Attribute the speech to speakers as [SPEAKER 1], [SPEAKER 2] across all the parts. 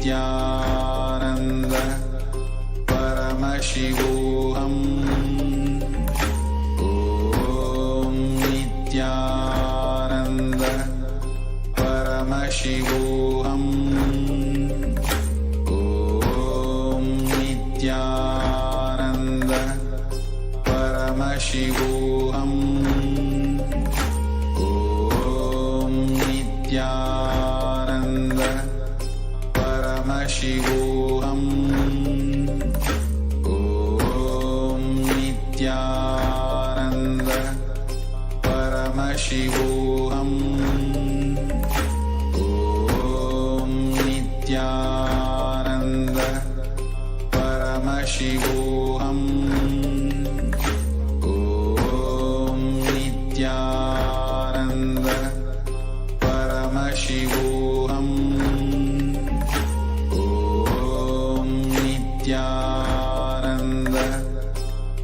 [SPEAKER 1] Nithyananda Paramashivoham. Om Nithyananda Paramashivoham. Om Nithyananda Paramashivoham. Om Nithyananda Paramashivoham. Om Nithyananda Paramashivoham. Om Nithyananda Paramashivoham. Om Nithyananda Paramashivoham. Om Nithyananda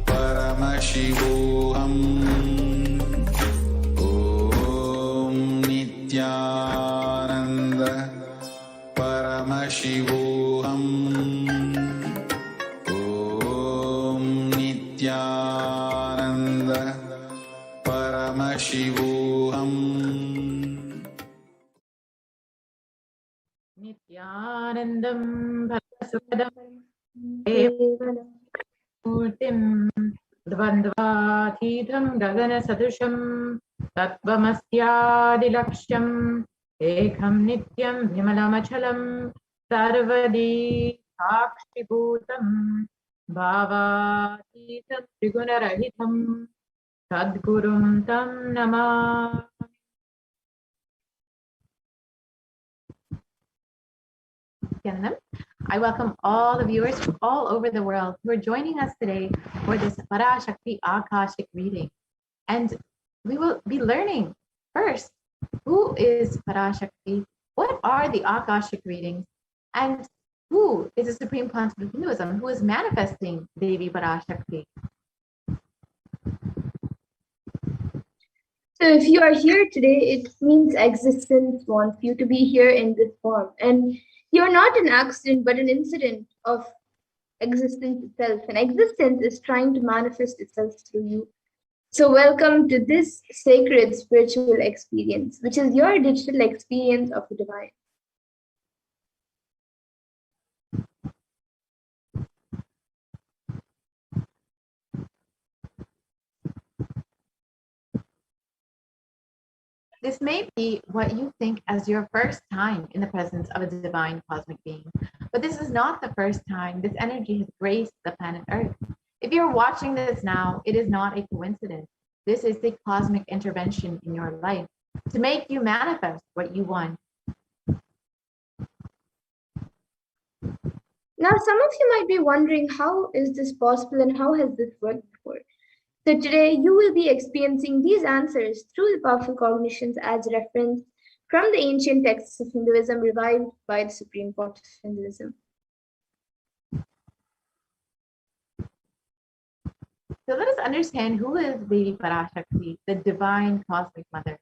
[SPEAKER 1] Paramashivoham. Om Nithyananda Paramashivoham. Om Nithyananda Paramashivoham.
[SPEAKER 2] Nithyanandam Bhagasukadam Murtim Dvandvathidham Gagana Sadusham Tatvamasyadilaksham Ekam Nityam Vimalamachalam Sarvadi Sakshibhutam Bhavathidham Trigunarahitam Sadgurum Tam Namah. I welcome all the viewers from all over the world who are joining us today for this Parashakti Akashic reading. And we will be learning first, who is Parashakti? What are the Akashic readings? And who is the Supreme Concept of Hinduism who is manifesting Devi Parashakti?
[SPEAKER 3] So if you are here today, it means existence wants you to be here in this form. And you're not an accident, but an incident of existence itself. And existence is trying to manifest itself through you. So welcome to this sacred spiritual experience, which is your digital experience of the divine.
[SPEAKER 2] This may be what you think as your first time in the presence of a divine cosmic being, but this is not the first time this energy has graced the planet Earth. If you're watching this now, it is not a coincidence. This is the cosmic intervention in your life to make you manifest what you want.
[SPEAKER 3] Now, some of you might be wondering, how is this possible and how has this worked before? So today you will be experiencing these answers through the powerful cognitions as reference from the ancient texts of Hinduism revived by the Supreme Pontiff of Hinduism.
[SPEAKER 2] So let us understand who is Devi Parashakti, the divine cosmic mother.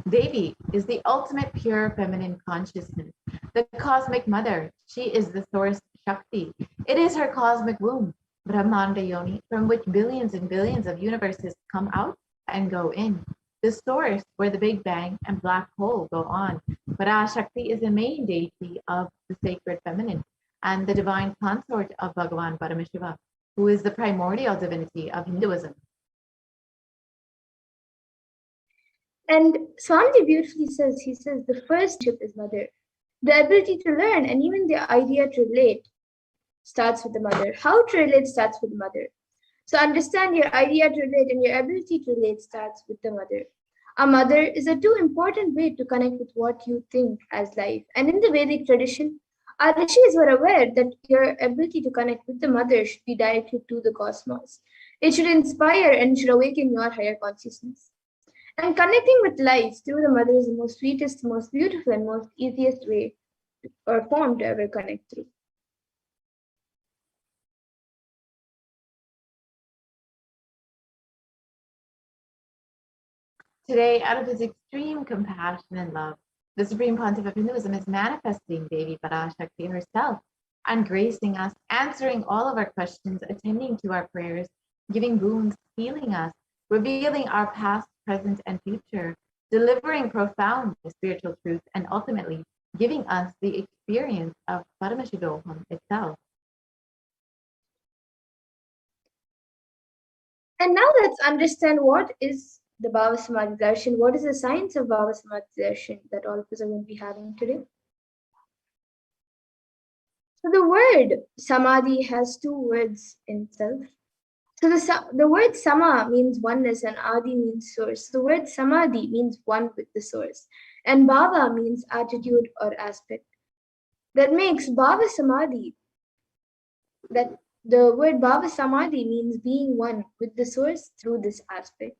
[SPEAKER 2] Devi is the ultimate pure feminine consciousness, the cosmic mother. She is the source Shakti. It is her cosmic womb, Brahmanda Yoni, from which billions and billions of universes come out and go in. The source where the Big Bang and black hole go on. Parashakti is the main deity of the sacred feminine and the divine consort of Bhagavan Paramashiva, who is the primordial divinity of Hinduism.
[SPEAKER 3] And Swamiji beautifully says, he says, the first ship is mother. The ability to learn and even the idea to relate starts with the mother. How to relate starts with the mother. So understand your idea to relate and your ability to relate starts with the mother. A mother is a too important way to connect with what you think as life. And in the Vedic tradition, our rishis were aware that your ability to connect with the mother should be directed to the cosmos. It should inspire and should awaken your higher consciousness. And connecting with life through the mother is the most sweetest, most beautiful, and most easiest way or form to ever connect through.
[SPEAKER 2] Today, out of his extreme compassion and love, The Supreme Pontiff of Hinduism is manifesting Devi Parashakti herself and gracing us, answering all of our questions, attending to our prayers, giving boons, healing us, revealing our past, present, and future, delivering profound spiritual truths, and ultimately giving us the experience of Paramashivoham itself.
[SPEAKER 3] And now let's understand what is the Bhava Samadhi Darshan, what is the science of Bhava Samadhi Darshan that all of us are going to be having today. So the word Samadhi has two words in itself. So the word Sama means oneness and Adi means source. The word Samadhi means one with the source. And Bhava means attitude or aspect. That makes Bhava Samadhi, that the word Bhava Samadhi means being one with the source through this aspect.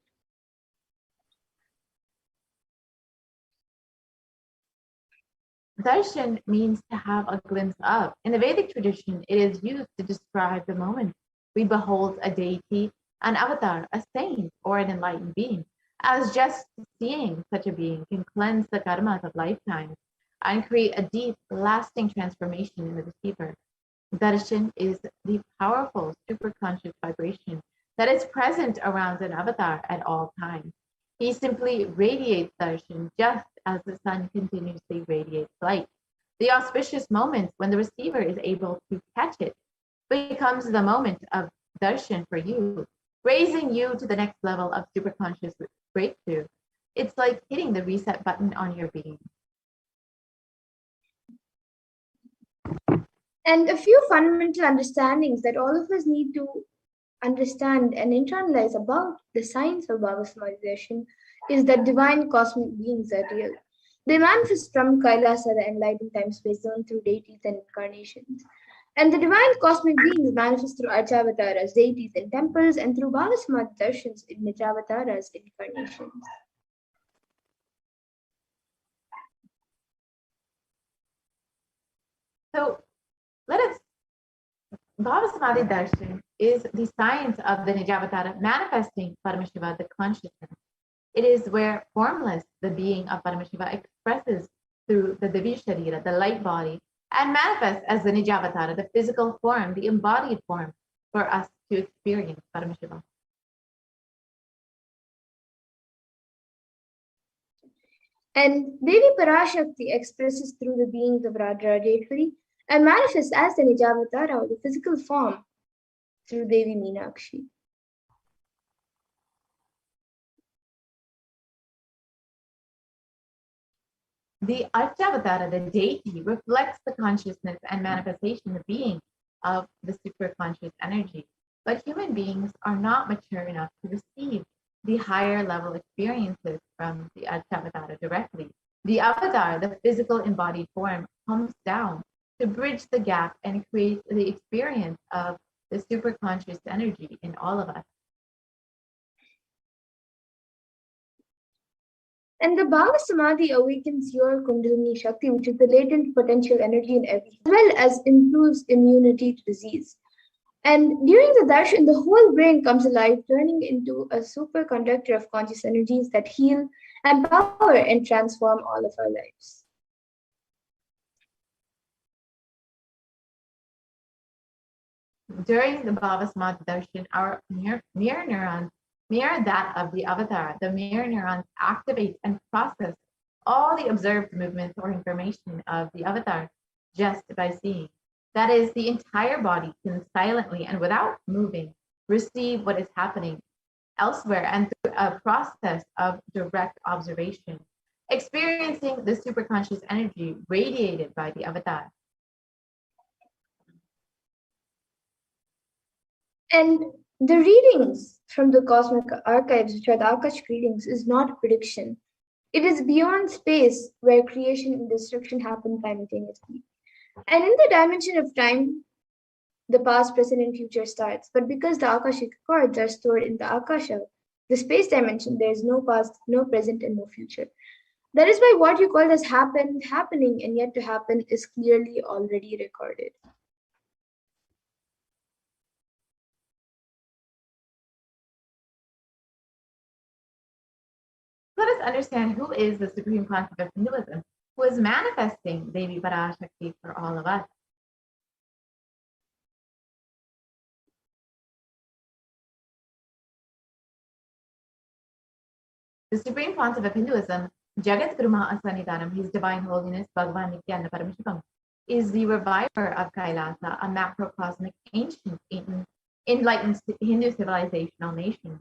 [SPEAKER 2] Darshan means to have a glimpse of. In the Vedic tradition, it is used to describe the moment we behold a deity, an avatar, a saint, or an enlightened being, as just seeing such a being can cleanse the karmas of lifetimes and create a deep, lasting transformation in the receiver. Darshan is the powerful superconscious vibration that is present around an avatar at all times. He simply radiates darshan just as the sun continuously radiates light. The auspicious moment when the receiver is able to catch it becomes the moment of darshan for you, raising you to the next level of superconscious breakthrough. It's like hitting the reset button on your being.
[SPEAKER 3] And a few fundamental understandings that all of us need to understand and internalize about the science of Bhava Samadhi Darshan is that divine cosmic beings are real. They manifest from Kailasa, the enlightened time-space zone, through deities and incarnations. And the divine cosmic beings manifest through Archavataras, deities in temples, and through Bhava Samadhi Darshans in Nijavataras, incarnations.
[SPEAKER 2] So Bhava Samadhi Darshan is the science of the Nijavatara manifesting Paramashiva, the consciousness. It is where formless, the being of Paramashiva, expresses through the Divi Sharira, the light body, and manifests as the Nijavatara, the physical form, the embodied form for us to experience Paramashiva.
[SPEAKER 3] And Devi Parashakti expresses through the beings of Radharajeshwari and manifests as the Nijavatara, or the physical form, through Devi Meenakshi.
[SPEAKER 2] The Archavatara, the deity, reflects the consciousness and manifestation, the being of the superconscious energy. But human beings are not mature enough to receive the higher level experiences from the Archavatara directly. The avatar, the physical embodied form, comes down to bridge the gap and create the experience of the superconscious energy in all of us.
[SPEAKER 3] And the Bhava Samadhi awakens your Kundalini Shakti, which is the latent potential energy in every, as well as improves immunity to disease. And during the darshan, the whole brain comes alive, turning into a superconductor of conscious energies that heal, empower, and transform all of our lives.
[SPEAKER 2] During the Bhava Samadhi Darshan, our mirror neurons mirror that of the avatar. The mirror neurons activate and process all the observed movements or information of the avatar just by seeing. That is, the entire body can silently and without moving receive what is happening elsewhere and through a process of direct observation, experiencing the superconscious energy radiated by the avatar.
[SPEAKER 3] And the readings from the cosmic archives, which are the Akashic readings, is not prediction. It is beyond space where creation and destruction happen simultaneously. And in the dimension of time, the past, present, and future starts. But because the Akashic records are stored in the Akasha, the space dimension, there is no past, no present, and no future. That is why what you call as happened, happening, and yet to happen is clearly already recorded.
[SPEAKER 2] Let us understand who is the Supreme Pontiff of Hinduism. who is manifesting Devi Parashakti for all of us. The Supreme Concept of Hinduism, Jagat Guru Mahasannidhanam, His Divine Holiness Bhagavan Nithyananda Paramashivam, is the reviver of Kailasa, a macrocosmic ancient enlightened Hindu civilizational nation.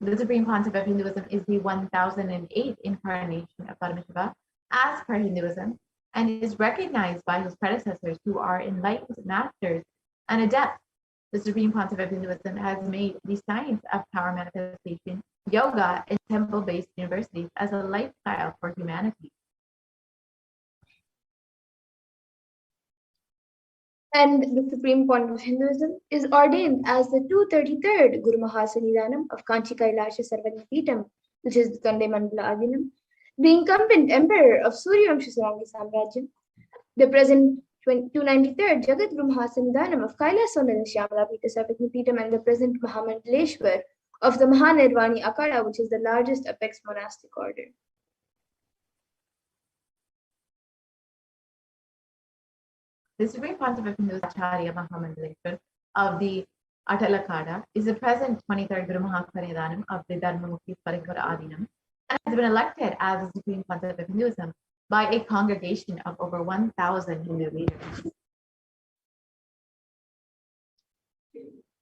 [SPEAKER 2] The Supreme Concept of Hinduism is the 1008th incarnation of Paramashiva as per Hinduism, and is recognized by his predecessors who are enlightened masters and adepts. The Supreme Concept of Hinduism has made the science of power manifestation, yoga, and temple-based universities as a lifestyle for humanity.
[SPEAKER 3] And the Supreme Point of Hinduism is ordained as the 233rd Guru Mahasannidhanam of Kanchi Kailasha Sarvagna Peetam, which is Kande Mandala Adinam, the incumbent emperor of Suryavamsha Sarangi Samrajyam, the present 293rd Jagat Guru Mahasannidhanam of Kailasonana Shyamala Pita Sarvagna Peetam, and the present Mahamandaleshwar of the Mahanirvani Akada, which is the largest apex monastic order.
[SPEAKER 2] The Supreme Concept of Hindu Acharya Mahamandaleshwar of the Atalakada is the present 23rd Guru Mahasannidhanam of the Dharmamukhi Parikara Adinam, and has been elected as the Supreme Concept of Hinduism by a congregation of over 1,000 Hindu leaders.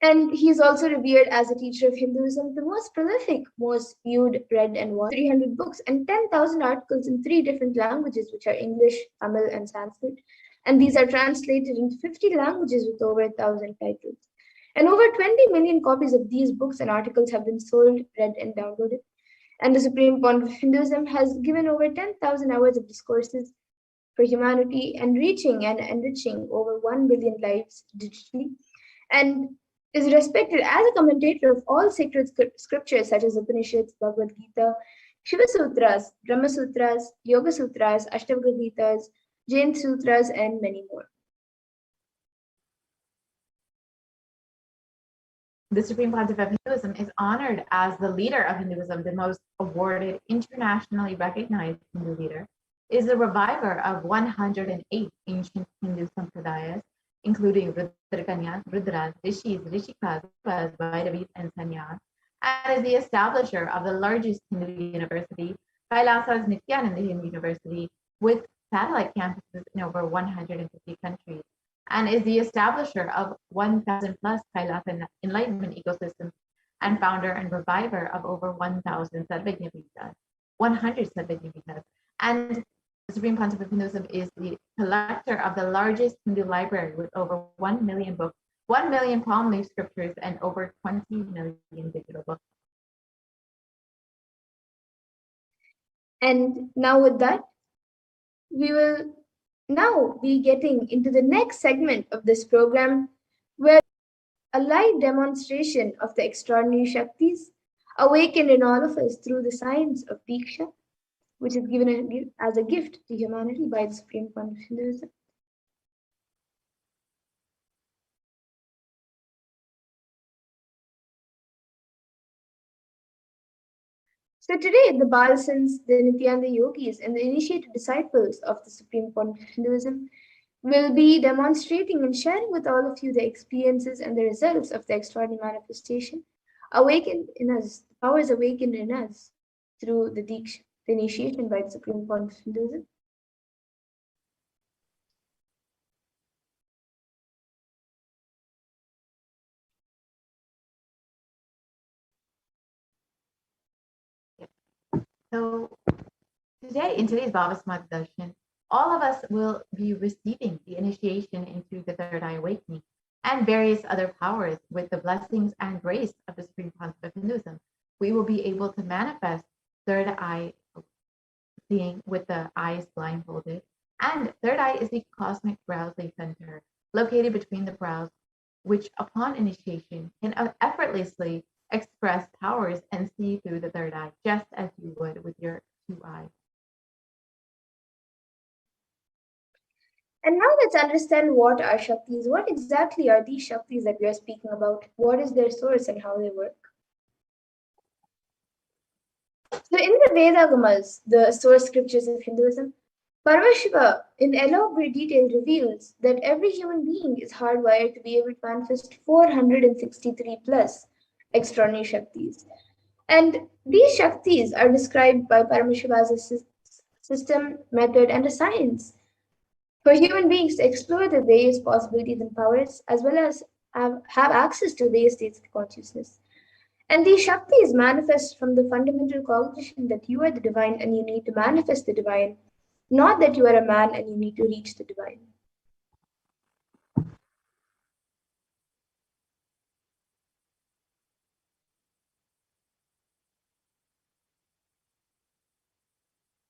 [SPEAKER 3] And he is also revered as a teacher of Hinduism, the most prolific, most viewed, read, and watched, 300 books and 10,000 articles in 3 different languages, which are English, Tamil, and Sanskrit. And these are translated into 50 languages with over 1,000 titles. And over 20 million copies of these books and articles have been sold, read, and downloaded. And the Supreme Point of Hinduism has given over 10,000 hours of discourses for humanity and reaching and enriching over 1 billion lives digitally, and is respected as a commentator of all sacred scriptures such as Upanishads, Bhagavad Gita, Shiva Sutras, Brahma Sutras, Yoga Sutras, Ashtavakra Gitas, Jain Sutras, and many more.
[SPEAKER 2] The Supreme Concept of Hinduism is honored as the leader of Hinduism, the most awarded, internationally recognized Hindu leader, is the reviver of 108 ancient Hindu sampradayas, including Rudrakanyas, Rudras, Rishis, Rishikas, Vairavis, and Sanyas, and is the establisher of the largest Hindu university, Kailasa's Nithyananda Hindu University, with satellite campuses in over 150 countries, and is the establisher of 1,000 plus Kailasa enlightenment ecosystems, and founder and reviver of over 1,000 Sarvagna Pitas, 100 Sarvagna Pitas, and the Supreme Concept of Hinduism is the collector of the largest Hindu library with over 1 million books, 1 million palm leaf scriptures, and over 20 million digital books.
[SPEAKER 3] And now with that, we will now be getting into the next segment of this program, where a live demonstration of the extraordinary Shaktis awakened in all of us through the science of Diksha, which is given as a gift to humanity by the Supreme Point of Hinduism. So today, the Balasans, the Nityananda yogis, and the initiated disciples of the Supreme Point of Hinduism will be demonstrating and sharing with all of you the experiences and the results of the extraordinary manifestation awakened in us, the powers awakened in us through the Diksha, the initiation by the Supreme Point of Hinduism.
[SPEAKER 2] So today, in today's Bhava Samadhi Darshan, all of us will be receiving the initiation into the third eye awakening and various other powers with the blessings and grace of the Supreme Concept of Hinduism. We will be able to manifest third eye seeing with the eyes blindfolded. And third eye is the cosmic browsing center located between the brows, which upon initiation can effortlessly express powers and see through the third eye, just as you would with your 2 eyes.
[SPEAKER 3] And now let's understand what are Shaktis. What exactly are these Shaktis that we are speaking about? What is their source and how they work? So in the Vedagamas, the source scriptures of Hinduism, Paramashiva, in elaborate detail, reveals that every human being is hardwired to be able to manifest 463 plus extraordinary Shaktis. And these Shaktis are described by Paramashiva as a system, method, and a science for human beings to explore the various possibilities and powers, as well as have access to various states of consciousness. And these Shaktis manifest from the fundamental cognition that you are the divine and you need to manifest the divine, not that you are a man and you need to reach the divine.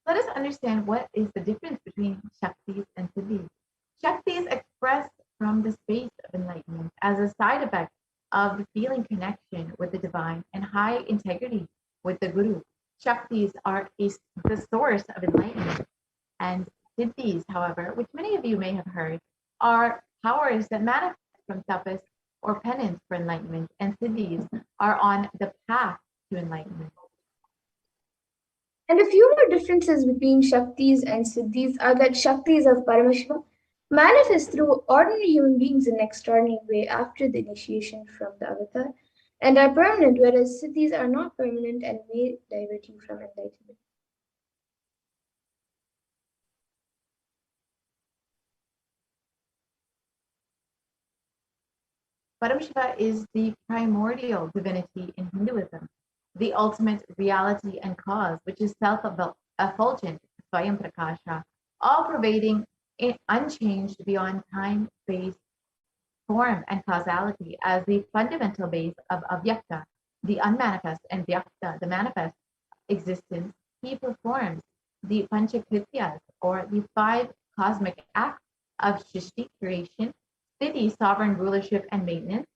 [SPEAKER 2] Let us understand what is the difference between Shaktis and Siddhis. Shakti is expressed from the space of enlightenment as a side effect of the feeling connection with the divine and high integrity with the Guru. Shaktis are the source of enlightenment, and Siddhis, however, which many of you may have heard, are powers that manifest from tapas or penance for enlightenment, and Siddhis are on the path to enlightenment.
[SPEAKER 3] And a few more differences between Shaktis and Siddhis are that Shaktis of Paramashiva manifest through ordinary human beings in an extraordinary way after the initiation from the avatar and are permanent, whereas Siddhis are not permanent and may divert you from enlightenment.
[SPEAKER 2] Paramashiva is the primordial divinity in Hinduism, the ultimate reality and cause, which is self-effulgent, Swayam Prakasha, all-pervading, unchanged beyond time, space, form, and causality as the fundamental base of Avyakta, the unmanifest, and Vyakta, the manifest existence. He performs the Panchakrityas, or the five cosmic acts of Shishti, creation, Sthiti, sovereign rulership and maintenance,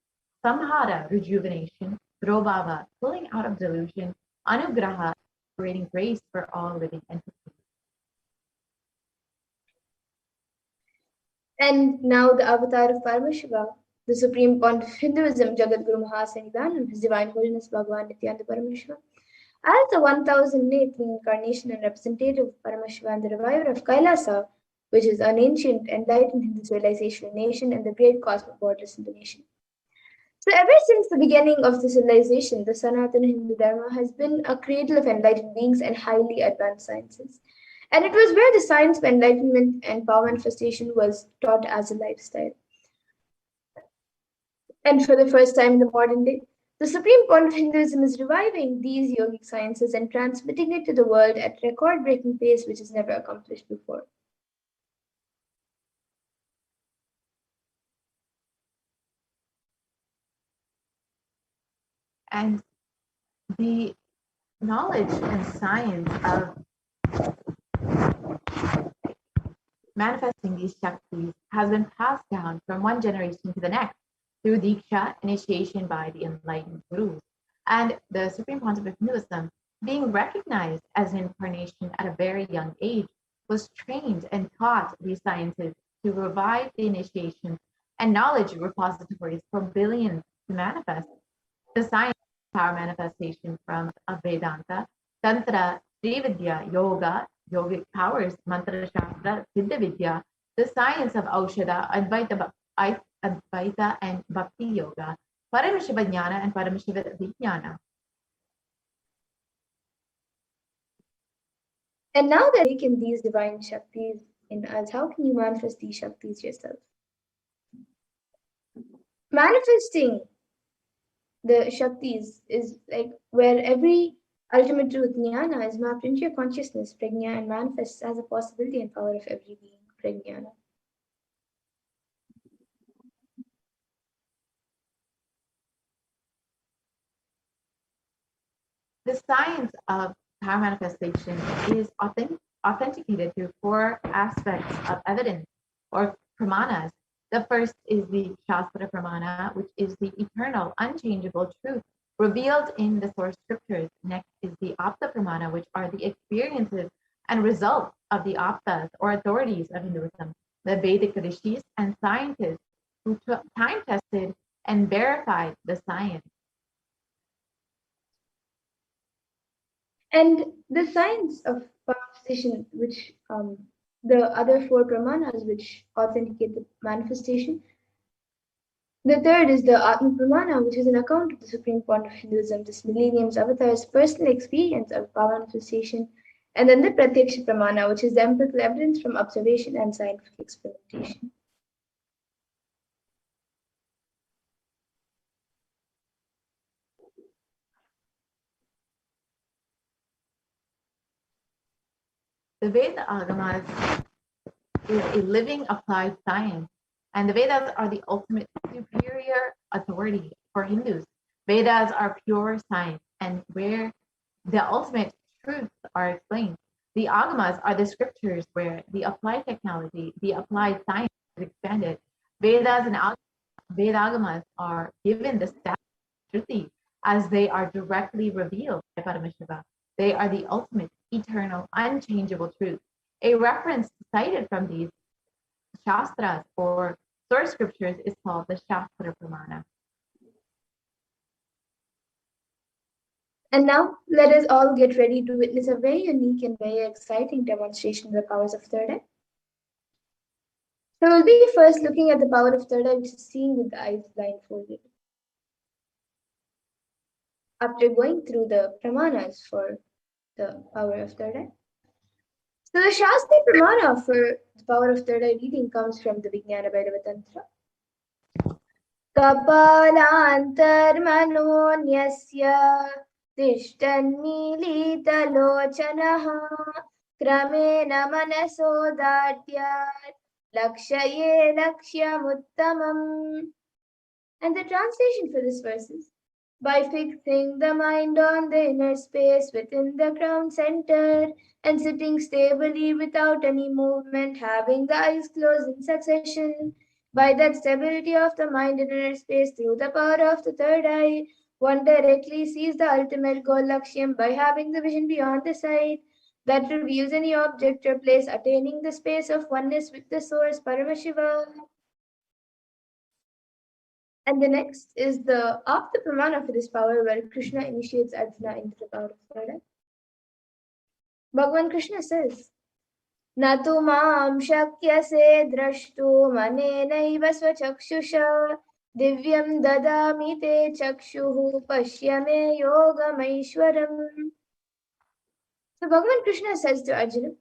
[SPEAKER 2] Samhara, rejuvenation, Drobhava, pulling out of delusion, Anugraha, creating grace for all living entities.
[SPEAKER 3] And now the avatar of Paramashiva, the supreme pontiff of Hinduism, Jagadguru Mahasannidhanam, His Divine Holiness Bhagavan Nithyananda Paramashivam, as the 1008th incarnation and representative of Paramashiva and the reviver of Kailasa, which is an ancient enlightened Hindu civilization nation and the great cosmic borderless Hindu nation. So ever since the beginning of the civilization, the Sanatana Hindu Dharma has been a cradle of enlightened beings and highly advanced sciences. And it was where the science of enlightenment and power manifestation was taught as a lifestyle. And for the first time in the modern day, the Supreme Point of Hinduism is reviving these yogic sciences and transmitting it to the world at record-breaking pace, which is never accomplished before.
[SPEAKER 2] And the knowledge and science of manifesting these Shaktis has been passed down from one generation to the next through Diksha, initiation by the enlightened Gurus. And the Supreme Pontiff of Hinduism, being recognized as an incarnation at a very young age, was trained and taught these sciences to revive the initiation and knowledge repositories for billions to manifest. The science of power manifestation from Vedanta, Tantra, Trividya, Yoga, yogic powers, Mantra Shastra, Siddha Vidya, the science of Aushadha, Advaita and Bhakti Yoga, Paramashiva Jnana and Paramashiva Vijnana.
[SPEAKER 3] And now that taken these divine Shaktis in us, how can you manifest these Shaktis yourself? Manifesting the Shaktis is like where every ultimate truth, jnana, is mapped into your consciousness, prajna, and manifests as a possibility and power of every being, prajnana.
[SPEAKER 2] The science of power manifestation is authenticated through four aspects of evidence or pramanas. The first is the Shastra Pramana, which is the eternal, unchangeable truth revealed in the source scriptures. Next is the Apta Pramana, which are the experiences and results of the Aptas or authorities of Hinduism, the Vedic rishis and scientists who time tested and verified the science.
[SPEAKER 3] And the science of manifestation, which the other four pramanas which authenticate the manifestation. The third is the Atma Pramana, which is an account of the supreme point of Hinduism, this millennium's avatar's personal experience of power manifestation. And then the Pratyaksha Pramana, which is the empirical evidence from observation and scientific experimentation.
[SPEAKER 2] The Veda Agamas is a living applied science, and the Vedas are the ultimate superior authority for Hindus. Vedas are pure science, and where the ultimate truths are explained. The Agamas are the scriptures where the applied technology, the applied science is expanded. Vedas and Vedagamas are given the status of Shruti as they are directly revealed by Paramashiva. They are the ultimate, eternal, unchangeable truth. A reference cited from these Shastras or source scriptures is called the Shastra Pramana.
[SPEAKER 3] And now let us all get ready to witness a very unique and very exciting demonstration of the powers of third eye. So we'll be first looking at the power of third eye, which is seen with the eyes blindfolded. After going through the pramanas for the power of third eye. So the Shastri Pramana for the power of third eye reading comes from the Vijnana Bhairava Tantra. Kapalantarmanonyasya tishtannilitalochanaha kramena manasodadyat lakshaye lakshyamuttamam. And the translation for this verse is, by fixing the mind on the inner space within the crown center and sitting stably without any movement, having the eyes closed in succession, by that stability of the mind in inner space through the power of the third eye, one directly sees the ultimate goal Lakshyam by having the vision beyond the sight that reveals any object or place, attaining the space of oneness with the source, Paramashiva. And the next is the Apta Pramana for this power, where Krishna initiates Arjuna into the power of third eye. Bhagavan Krishna says, Natu mam shakyase drashtu manenaiva swachakshusha divyam dadami te chakshuhu pashyame yogamaishwaram. So Bhagavan Krishna says to Arjuna,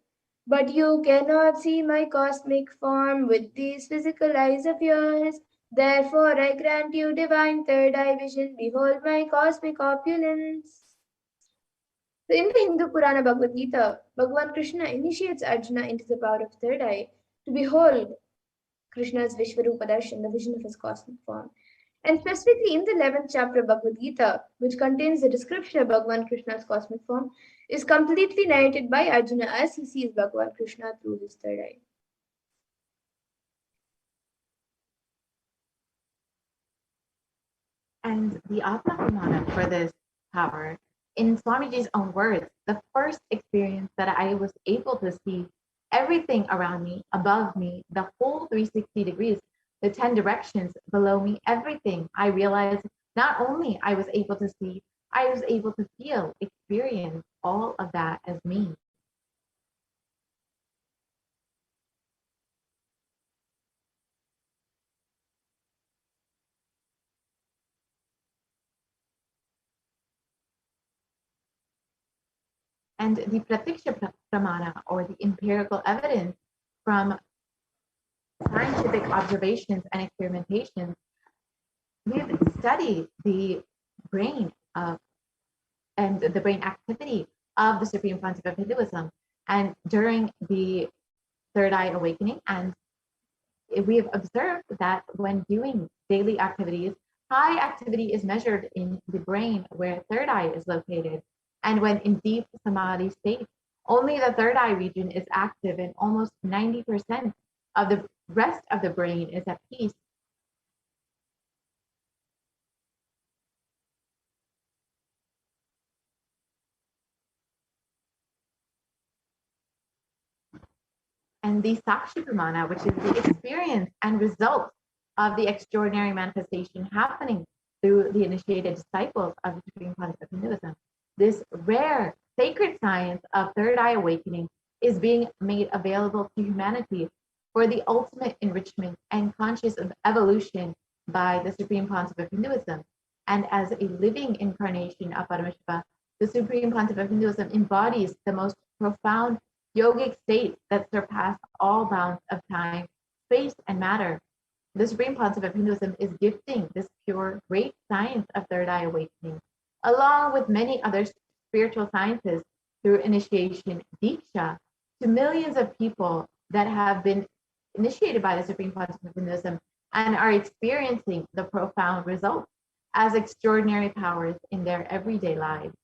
[SPEAKER 3] but you cannot see my cosmic form with these physical eyes of yours. Therefore, I grant you divine third eye vision. Behold my cosmic opulence. So in the Hindu Purana Bhagavad Gita, Bhagavan Krishna initiates Arjuna into the power of third eye to behold Krishna's Vishvarupa Darshan, the vision of his cosmic form. And specifically in the 11th chapter of Bhagavad Gita, which contains the description of Bhagavan Krishna's cosmic form, is completely narrated by Arjuna as he sees Bhagavan Krishna through his third eye.
[SPEAKER 2] And the Atma Pramana for this power, in Swamiji's own words, the first experience that I was able to see everything around me, above me, the whole 360 degrees, the 10 directions below me, everything, I realized not only I was able to see, I was able to feel, experience all of that as me. And the Pratiksha Pramana, or the empirical evidence from scientific observations and experimentations, we've studied the brain and the brain activity of the Supreme Concept of Hinduism. And during the Third Eye Awakening, and we have observed that when doing daily activities, high activity is measured in the brain where third eye is located. And when in deep samadhi state, only the third eye region is active and almost 90% of the rest of the brain is at peace. And the Sakshi Pramana, which is the experience and result of the extraordinary manifestation happening through the initiated disciples of the Supreme Concept of Hinduism. This rare sacred science of third eye awakening is being made available to humanity for the ultimate enrichment and conscious of evolution by the Supreme Pontiff of Hinduism. And as a living incarnation of Paramashiva, the Supreme Pontiff of Hinduism embodies the most profound yogic state that surpass all bounds of time, space, and matter. The Supreme Pontiff of Hinduism is gifting this pure, great science of third eye awakening, along with many other spiritual sciences through initiation Diksha to millions of people that have been initiated by the Supreme Pontiff of Hinduism and are experiencing the profound results as extraordinary powers in their everyday lives.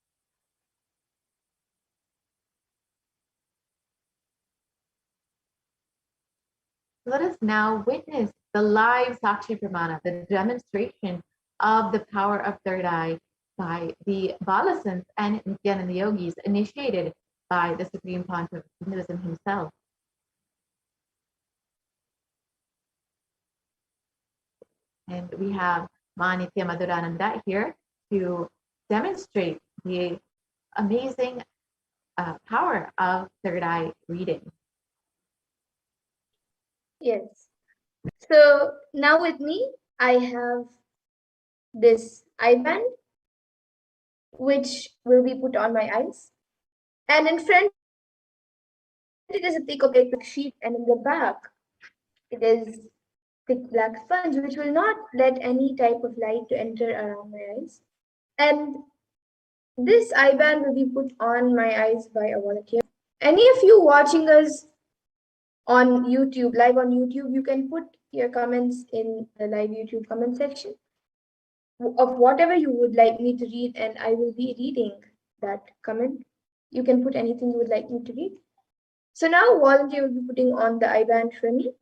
[SPEAKER 2] Let us now witness the live Sakshi Pramana, the demonstration of the power of third eye by the Balasants and Nithyananda Yogis initiated by the Supreme Pontiff of Hinduism himself. And we have Ma Nithya Madhurananda here to demonstrate the amazing power of third eye reading.
[SPEAKER 3] Yes. So now with me, I have this eye band, which will be put on my eyes. And in front, it is a thick opaque sheet, and in the back, it is thick black sponge, which will not let any type of light to enter around my eyes. And this eye band will be put on my eyes by a volunteer. Any of you watching us on YouTube, live on YouTube, you can put your comments in the live YouTube comment section of whatever you would like me to read, and I will be reading that comment. You can put anything you would like me to read. So now volunteer will be putting on the eye band for me.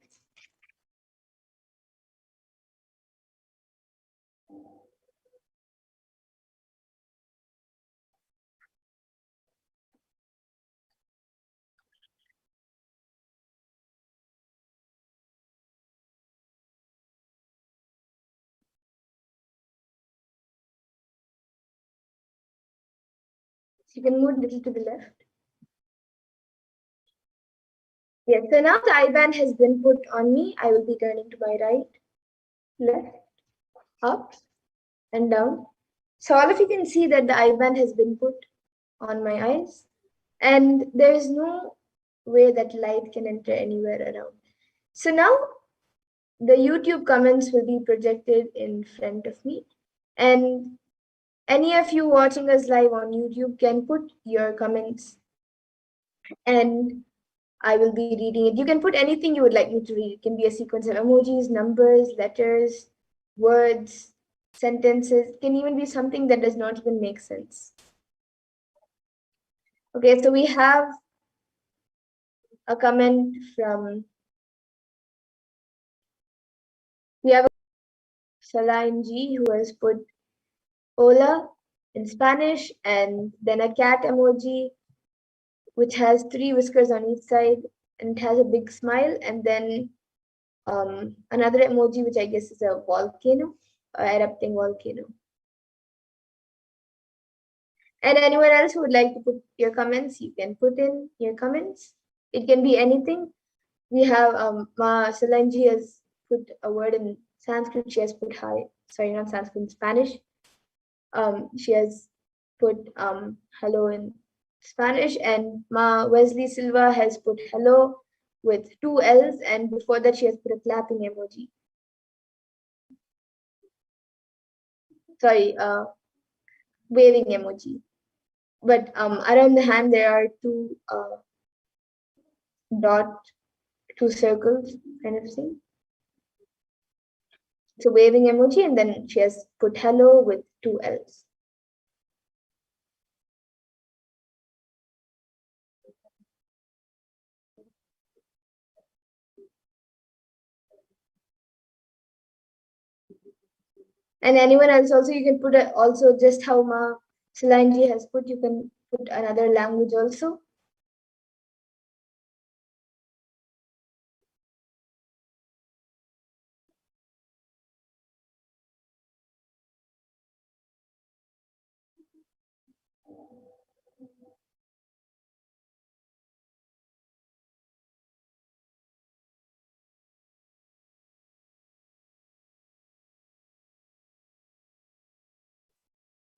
[SPEAKER 3] So you can move a little to the left. Yes, so now the eye band has been put on me. I will be turning to my right, left, up, and down. So all of you can see that the eye band has been put on my eyes, and there is no way that light can enter anywhere around. So now the YouTube comments will be projected in front of me, and any of you watching us live on YouTube can put your comments and I will be reading it. You can put anything you would like me to read. It can be a sequence of emojis, numbers, letters, words, sentences. It can even be something that does not even make sense. Okay, so we have a comment from, we have Salain G who has put hola in Spanish, and then a cat emoji which has 3 whiskers on each side, and it has a big smile, and then another emoji which I guess is a volcano, erupting volcano. And anyone else who would like to put your comments, you can put in your comments. It can be anything. We have Ma Solanji has put a word in Sanskrit. She has put hi, sorry, not Sanskrit, in Spanish. She has put hello in Spanish, and Ma Wesley Silva has put hello with 2 L's, and before that she has put a clapping emoji. Sorry, waving emoji. But around the hand there are 2 2 circles kind of thing. So waving emoji, and then she has put hello with 2 L's. And anyone else also, you can put also just how Ma Solanji has put, you can put another language also.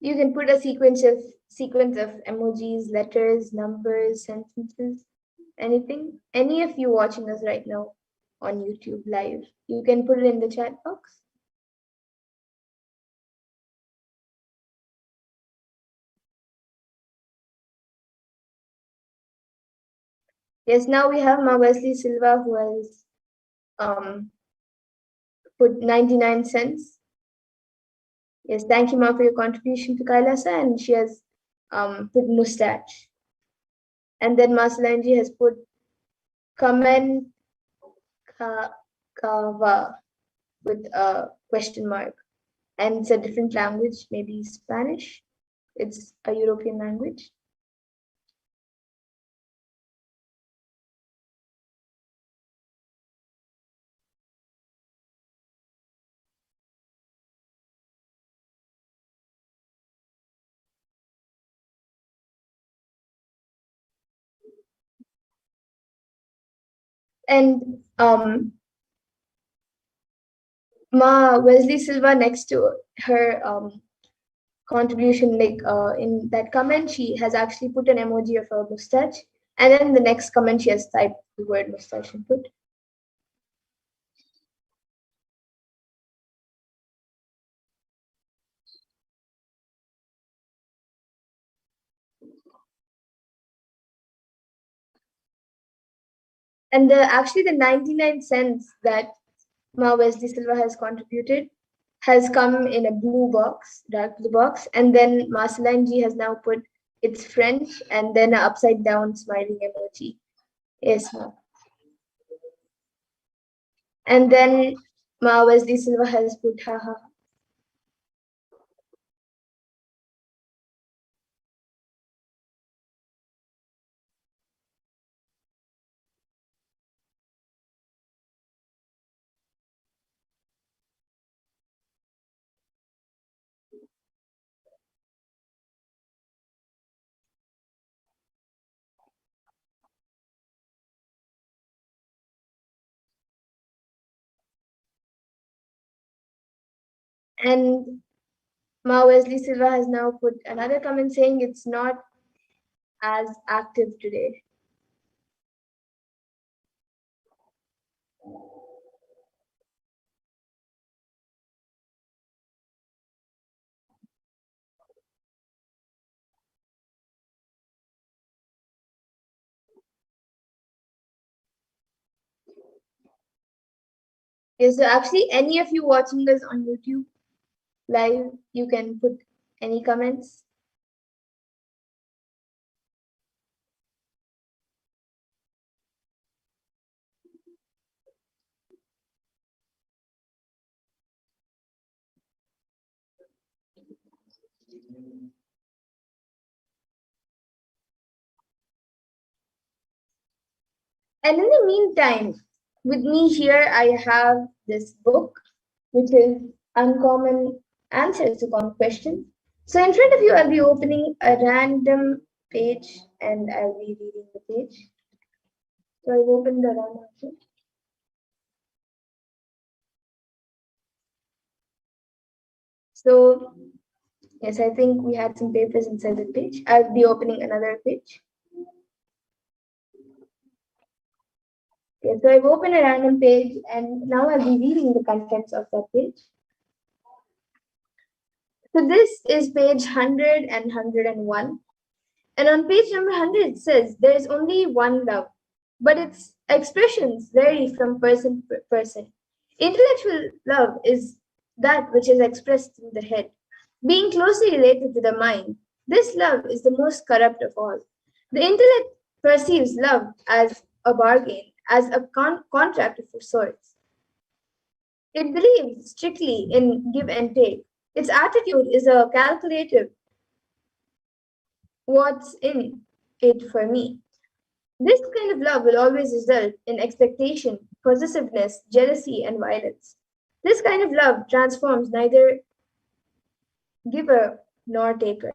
[SPEAKER 3] You can put a sequence of emojis, letters, numbers, sentences, anything. Any of you watching us right now on YouTube live, you can put it in the chat box. Yes, now we have Ma Wesley Silva, who has put 99 cents. Yes, thank you, Ma, for your contribution to Kailasa, and she has put mustache. And then Masalanji has put comment kava with a question mark. And it's a different language, maybe Spanish. It's a European language. And Ma Wesley Silva, next to her contribution, like in that comment, she has actually put an emoji of a mustache, and then the next comment she has typed the word mustache and put. And actually the 99 cents that Ma Wesley Silva has contributed has come in a blue box, dark blue box, and then Marceline G has now put it's French and then an upside down smiling emoji. Yes, Ma. And then Ma Wesley Silva has put haha. And Ma Wesley Silva has now put another comment saying it's not as active today. Yes, so actually any of you watching this on YouTube live, you can put any comments. And in the meantime, with me here, I have this book, which is Uncommon Answers to Common Questions. So in front of you, I'll be opening a random page and I'll be reading the page. So I've opened the random page. So yes, I think we had some papers inside the page. I'll be opening another page. Okay, so I've opened a random page and now I'll be reading the contents of that page. So this is page 100 and 101. And on page number 100, it says there is only one love, but its expressions vary from person to person. Intellectual love is that which is expressed through the head. Being closely related to the mind, this love is the most corrupt of all. The intellect perceives love as a bargain, as a contract of sorts. It believes strictly in give and take. Its attitude is a calculative what's in it for me. This kind of love will always result in expectation, possessiveness, jealousy, and violence. This kind of love transforms neither giver nor taker.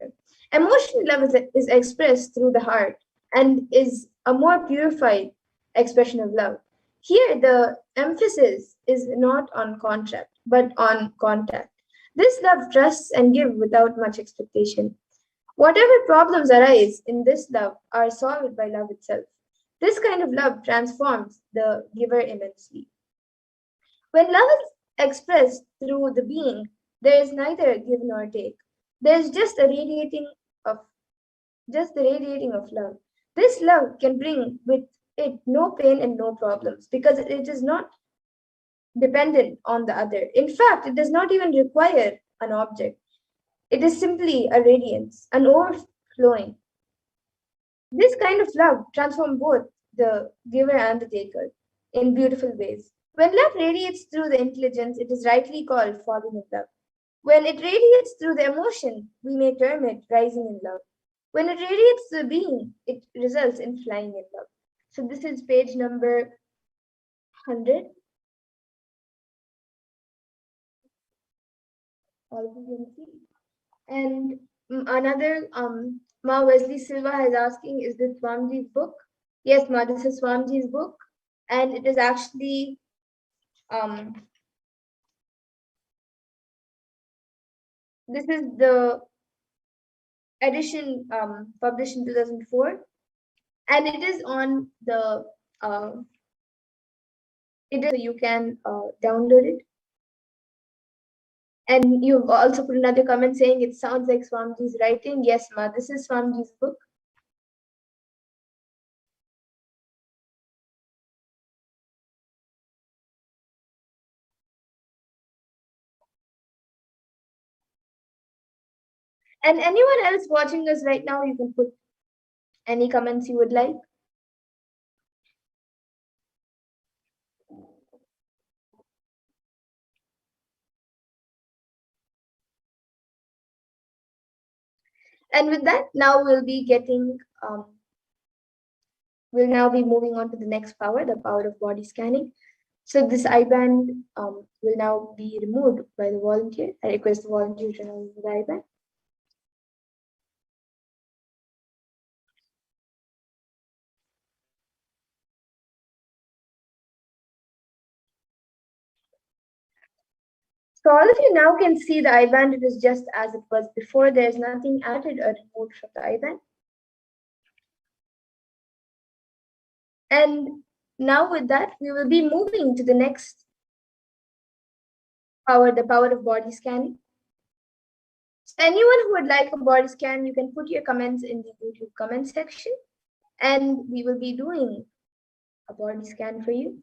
[SPEAKER 3] Emotional love is expressed through the heart and is a more purified expression of love. Here, the emphasis is not on contract, but on contact. This love trusts and gives without much expectation. Whatever problems arise in this love are solved by love itself. This kind of love transforms the giver immensely. When love is expressed through the being, there is neither give nor take. There is of just the radiating of love. This love can bring with it no pain and no problems because it is not dependent on the other. In fact, it does not even require an object. It is simply a radiance, an overflowing. This kind of love transforms both the giver and the taker in beautiful ways. When love radiates through the intelligence, it is rightly called falling in love. When it radiates through the emotion, we may term it rising in love. When it radiates through the being, it results in flying in love. So this is page number 100. All of you can see. And another, Ma Wesley Silva is asking, is this Swamiji's book? Yes, Ma, this is Swamiji's book. And it is actually, this is the edition published in 2004. And it is on the, you can download it. And you've also put another comment saying it sounds like Swamiji's writing. Yes, Ma, this is Swamiji's book. And anyone else watching us right now, you can put any comments you would like. And with that, now we'll be getting, we'll now be moving on to the next power, the power of body scanning. So this I-band will now be removed by the volunteer. I request the volunteer to remove the I-band. So all of you now can see the I-band. It is just as it was before. There's nothing added or removed from the I-band. And now with that, we will be moving to the next power, the power of body scanning. So anyone who would like a body scan, you can put your comments in the YouTube comment section, and we will be doing a body scan for you.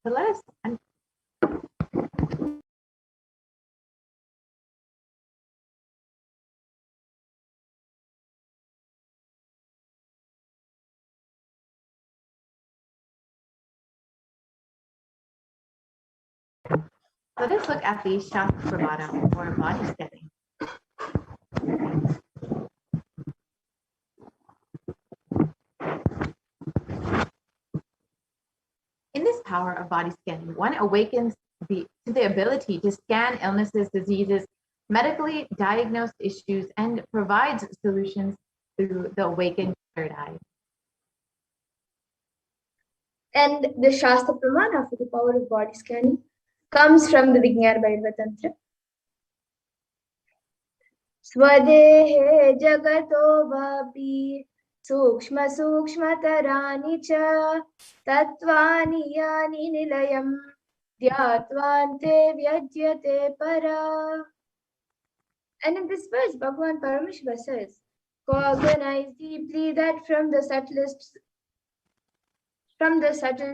[SPEAKER 2] So let us let us look at the Shastra Pravada or body scanning. In this power of body scanning, one awakens to the ability to scan illnesses, diseases, medically diagnosed issues, and provides solutions through the awakened third eye.
[SPEAKER 3] And the Shastra Pramana for the power of body scanning comes from the Vijnana Bhairava Tantra. Swadehe jagato vapi sukshma sukshmatarani cha tatvani yani nilayam dhyatvante vyajyate para. And in this verse, Bhagavan Paramashiva says, cognize deeply that from the subtle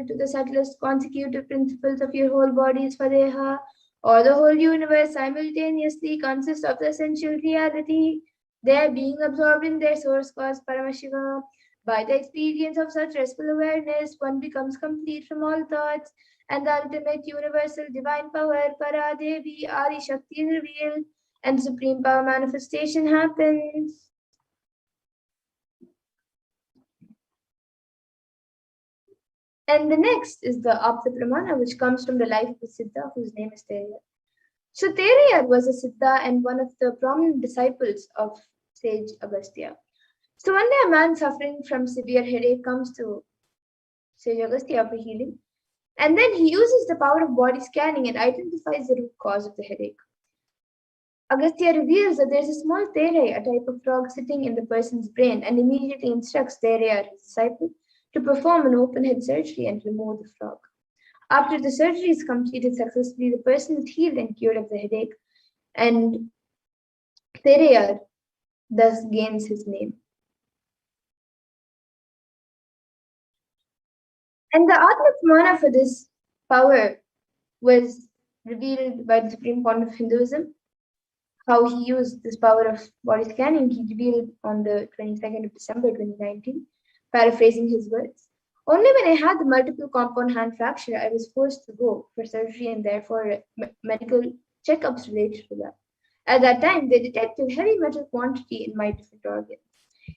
[SPEAKER 3] to the subtlest consecutive principles of your whole body is Swadeha, or the whole universe simultaneously consists of the essential reality, their being absorbed in their source cause Paramashiva, By the experience of such restful awareness, one becomes complete from all thoughts, and the ultimate universal divine power, Paradevi, Adi Shakti, is revealed, and supreme power manifestation happens. And the next is the Apta Pramana, which comes from the life of a Siddha, whose name is Teriyar. So Teriyar was a Siddha and one of the prominent disciples of sage Agastya. So one day a man suffering from severe headache comes to sage Agastya for healing. And then he uses the power of body scanning and identifies the root cause of the headache. Agastya reveals that there is a small Terai, a type of frog, sitting in the person's brain, and immediately instructs Teriyar, his disciple, to perform an open head surgery and remove the frog. After the surgery is completed successfully, the person is healed and cured of the headache, and Teriyar thus gains his name. And the Atma Pramana for this power was revealed by the Supreme Point of Hinduism. How he used this power of body scanning, he revealed on the 22nd of December 2019, paraphrasing his words. Only when I had the multiple compound hand fracture, I was forced to go for surgery and therefore medical checkups related to that. At that time, they detected heavy metal quantity in my different organs.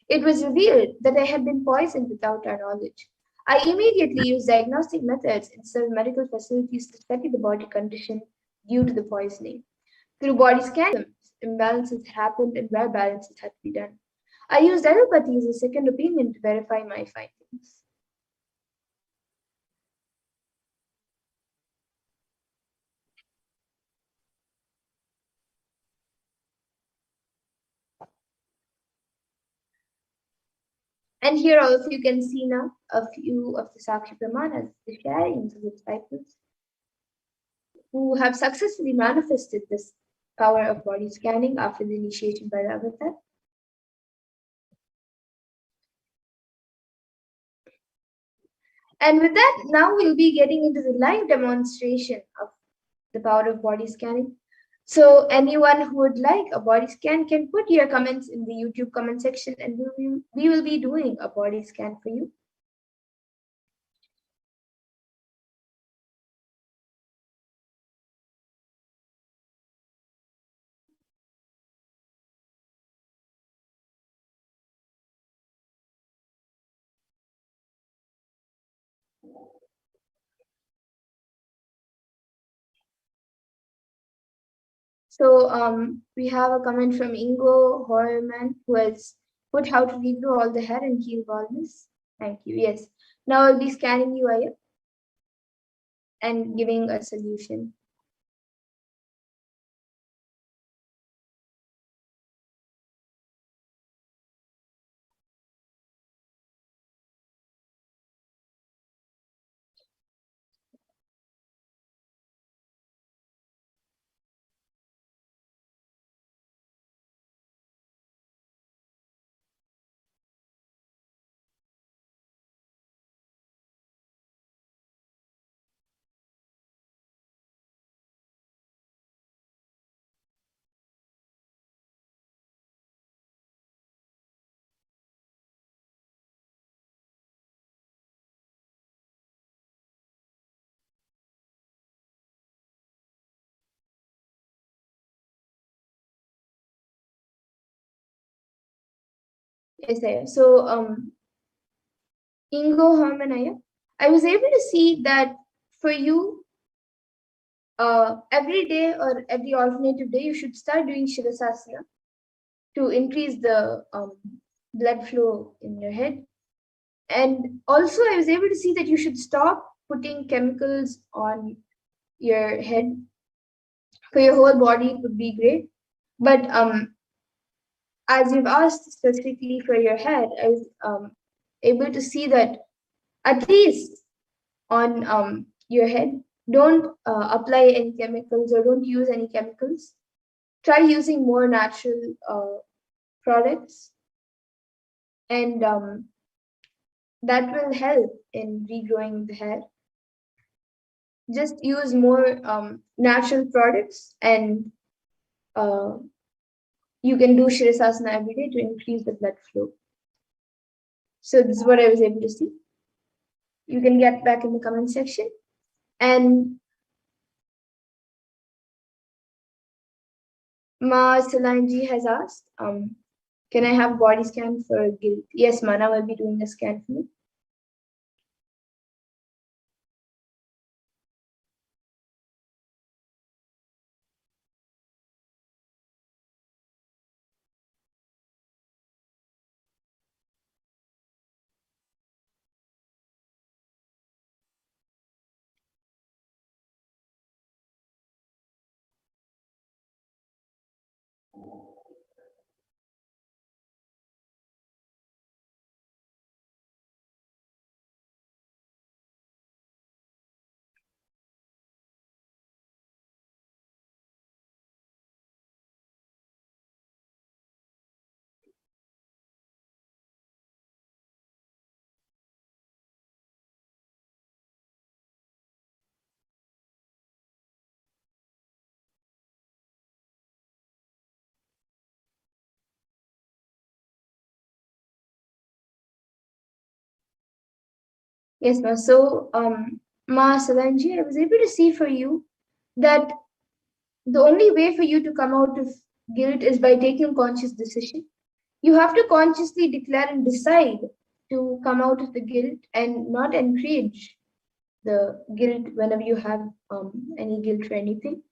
[SPEAKER 3] It was revealed that I had been poisoned without our knowledge. I immediately used diagnostic methods instead of medical facilities to study the body condition due to the poisoning. Through body scanning, imbalances happened and where balances had to be done. I used allopathy as a second opinion to verify my findings. And here also you can see now a few of the Sakshi Pramanas, the sharings of the disciples, who have successfully manifested this power of body scanning after the initiation by the avatar. And with that, now we'll be getting into the live demonstration of the power of body scanning. So anyone who would like a body scan can put your comments in the YouTube comment section, and we will be doing a body scan for you. So we have a comment from Ingo Horman, who has put how to regrow all the hair and heal baldness. Thank you. Yes. Now I'll be scanning you, Aya, and giving a solution. Yes, Aya. So Ingo Horman, Aya, I was able to see that for you, every day or every alternative day, you should start doing Shirasasana to increase the blood flow in your head. And also, I was able to see that you should stop putting chemicals on your head. For your whole body, it would be great. But as you've asked specifically for your head, I was able to see that at least on your head, don't apply any chemicals or don't use any chemicals. Try using more natural products, and that will help in regrowing the hair. Just use more natural products, and you can do Shirasasana every day to increase the blood flow. So this is what I was able to see. You can get back in the comment section. And Ma Salanji has asked, can I have body scan for guilt? Yes, Ma, now I'll be doing a scan for you. Yes, Ma. So, Ma Salanji, I was able to see for you that the only way for you to come out of guilt is by taking conscious decision. You have to consciously declare and decide to come out of the guilt and not encourage the guilt whenever you have any guilt or anything.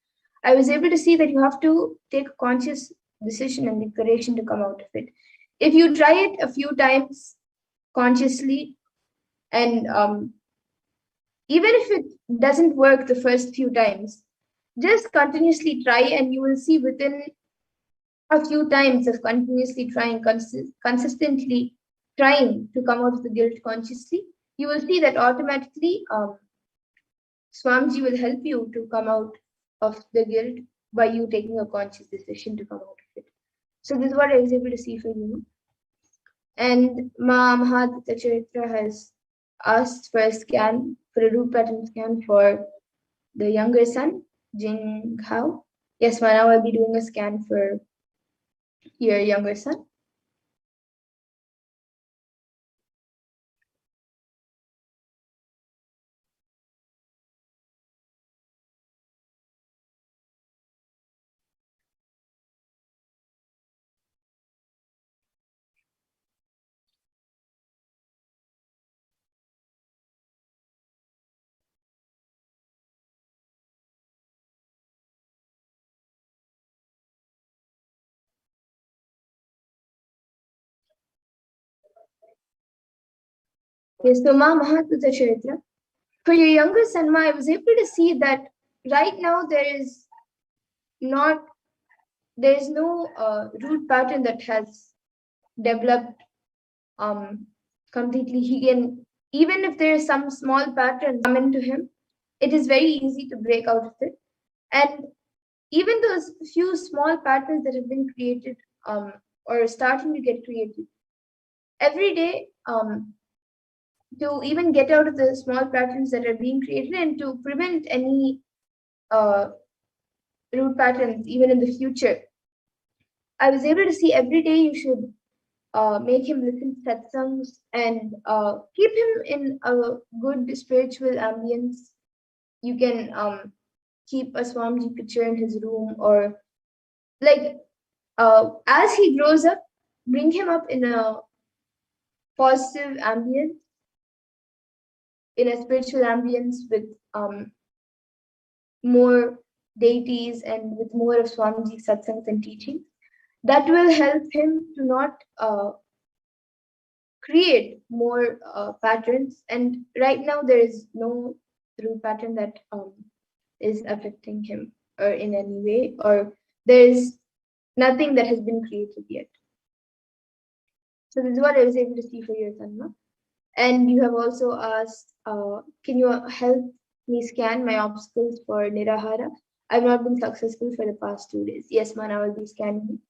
[SPEAKER 3] I was able to see that you have to take a conscious decision and declaration to come out of it. If you try it a few times consciously, and even if it doesn't work the first few times, just continuously try, and you will see within a few times of continuously trying, consistently trying to come out of the guilt consciously, you will see that automatically Swamiji will help you to come out of the guilt by you taking a conscious decision to come out of it. So this is what I was able to see for you. And Ma Mahatma Charitra has asked for a scan, for a root pattern scan for the younger son, Jing Hao. Yes, Ma, now I'll be doing a scan for your younger son. Yes, so Ma Mahatma Charitra. For your younger son, Ma, I was able to see that right now there is no root pattern that has developed completely. He can, even if there is some small pattern come into him, it is very easy to break out of it. And even those few small patterns that have been created or starting to get created every day, to even get out of the small patterns that are being created and to prevent any root patterns even in the future, I was able to see every day you should make him listen to satsangs and keep him in a good spiritual ambience. You can keep a Swamiji picture in his room, or like as he grows up, bring him up in a positive ambience, in a spiritual ambience with more deities and with more of Swamiji satsangs and teachings. That will help him to not create more patterns. And right now there is no root pattern that is affecting him or in any way, or there is nothing that has been created yet. So this is what I was able to see for your Tanma. And you have also asked, can you help me scan my obstacles for Nirahara? I've not been successful for the past 2 days. Yes, man, I will be scanning.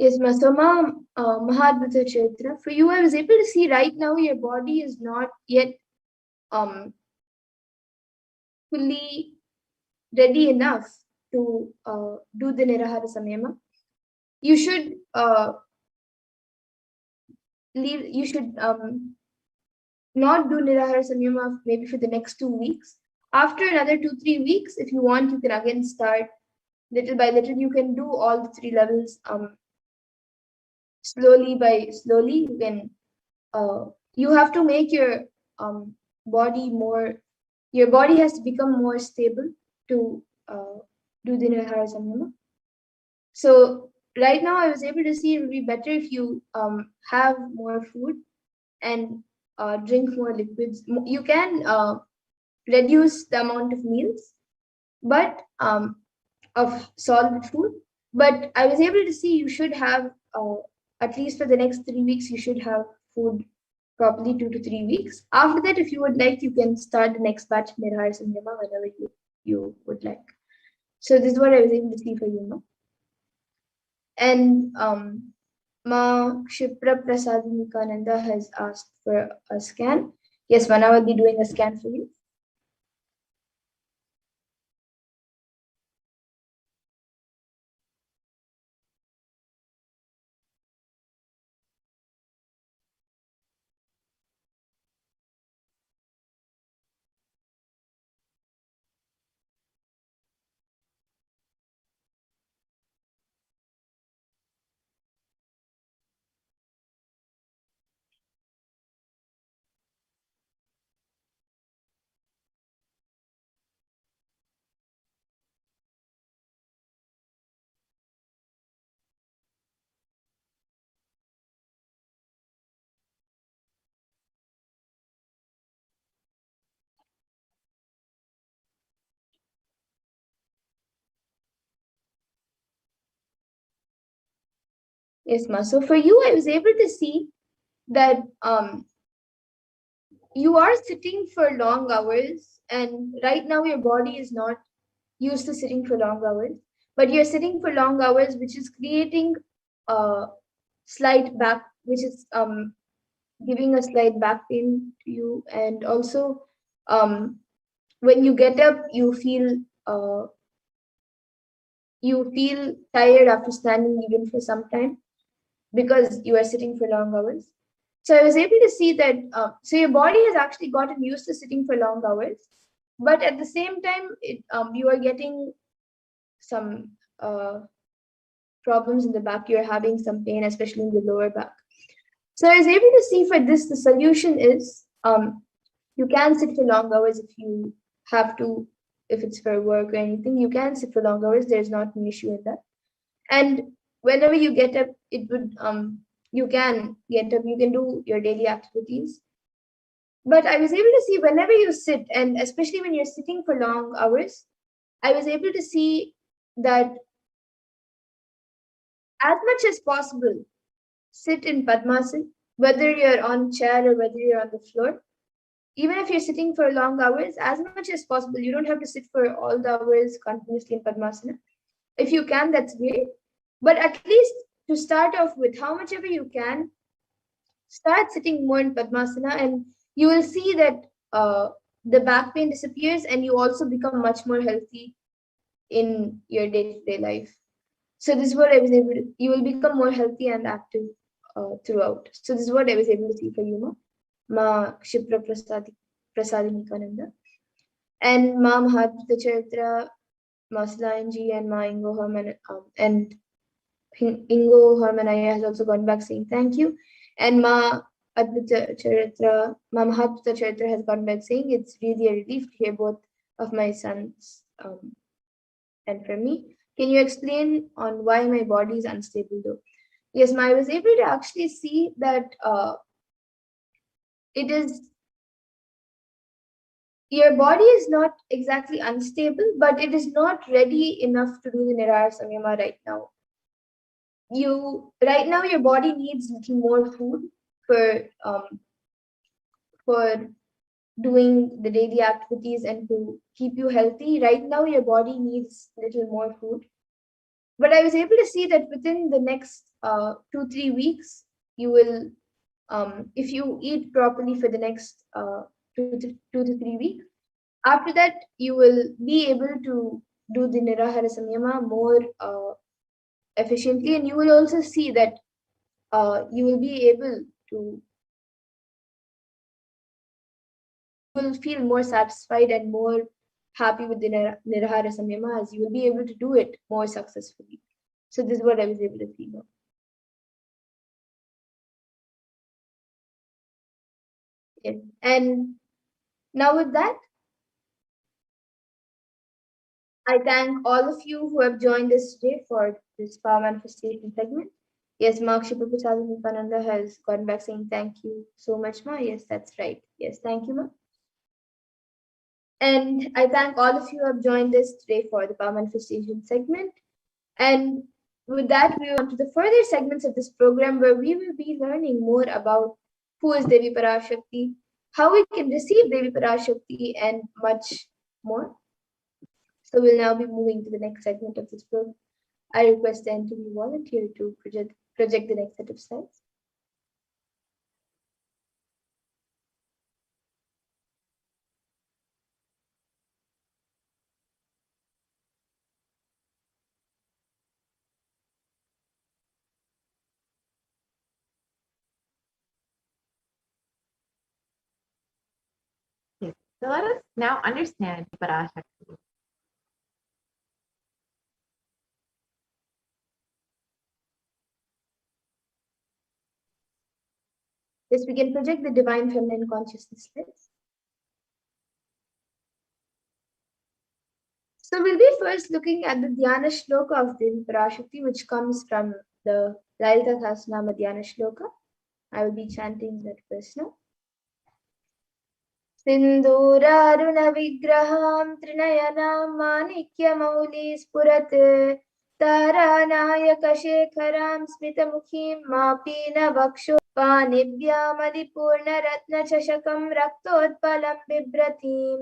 [SPEAKER 3] Yes, Masoma Mahadvita Chaitra. For you, I was able to see right now your body is not yet fully ready enough to do the Nirahara Samyama. You should leave. You should not do Nirahara Samyama maybe for the next 2 weeks. After another 2-3 weeks, if you want, you can again start little by little. You can do all the 3 levels slowly by slowly. You can you have to make your body more. Your body has to become more stable to do the Nirahara Samyama. So right now, I was able to see it would be better if you have more food and drink more liquids. You can reduce the amount of meals, but of solid food. But I was able to see you should have at least for the next 3 weeks, you should have food properly 2 to 3 weeks. After that, if you would like, you can start the next batch of Nirahara Samyama whenever you would like. So this is what I was able to see for you now. And Ma Kshipra Prasad Nikananda has asked for a scan. Yes, Mana will be doing a scan for you. Yes, Ma. So for you, I was able to see that you are sitting for long hours, and right now your body is not used to sitting for long hours, but you're sitting for long hours, which is creating a slight back, which is giving a slight back pain to you, and also when you get up, you feel tired after standing even for some time because you are sitting for long hours. So I was able to see that. So your body has actually gotten used to sitting for long hours, but at the same time, you are getting some problems in the back. You're having some pain, especially in the lower back. So I was able to see for this, the solution is you can sit for long hours if you have to, if it's for work or anything, you can sit for long hours. There's not an issue in that. And whenever you get up, it would you can get up, you can do your daily activities. But I was able to see whenever you sit, and especially when you're sitting for long hours, I was able to see that as much as possible, sit in Padmasana, whether you're on chair or whether you're on the floor. Even if you're sitting for long hours, as much as possible, you don't have to sit for all the hours continuously in Padmasana. If you can, that's great. But at least to start off with, how much ever you can, start sitting more in Padmasana, and you will see that the back pain disappears, and you also become much more healthy in your day-to-day life. So this is what I was able to, you will become more healthy and active throughout. So this is what I was able to see for you, Ma Kshipra Prasadi Nikananda. And Ma Mahadvita Charitra, Ma Silayanji, and Ma Ingo and Ingo Harmanaya has also gone back saying thank you. And Ma Advita Charitra, Ma Mahadvita Charitra has gone back saying it's really a relief to hear both of my sons and for me. Can you explain on why my body is unstable though? Yes, Ma, I was able to actually see that it is, your body is not exactly unstable, but it is not ready enough to do the Nirahara Samyama right now. Right now your body needs little more food for doing the daily activities and to keep you healthy. Right now your body needs little more food. But I was able to see that within the next 2-3 weeks, you will, if you eat properly for the next 2 to 3 weeks, after that you will be able to do the Nirahara Samyama more efficiently, and you will also see that you will be able to, will feel more satisfied and more happy with the Nirahara Samyama, as you will be able to do it more successfully. So this is what I was able to see now. Yes. And now with that, I thank all of you who have joined us today for this power manifestation segment. Yes, Makshi Nithyananda has gone back saying thank you so much, Ma. Yes, that's right. Yes, thank you, Ma. And I thank all of you who have joined us today for the power manifestation segment. And with that, we on to the further segments of this program, where we will be learning more about who is Devi Parashakti, how we can receive Devi Parashakti, and much more. So we'll now be moving to the next segment of this program. I request the interview volunteer to project the next set of slides.
[SPEAKER 2] Yes. So let us now understand Parashakti.
[SPEAKER 3] Yes, we can project the divine feminine consciousness slides. So we'll be first looking at the Dhyana Shloka of Devi Parashakti, which comes from the Lalita Sahasranama Dhyana Shloka. I will be chanting that verse now. सिन्दूरारुण विग्रहां त्रिनयनां माणिक्यमौली स्फुरत् तारानायकशेखरां स्मितमुखीं मापीनवक्षो पाणिभ्यामदिपूर्णरत्नचषकं रक्तोत्पलं बिभ्रतीं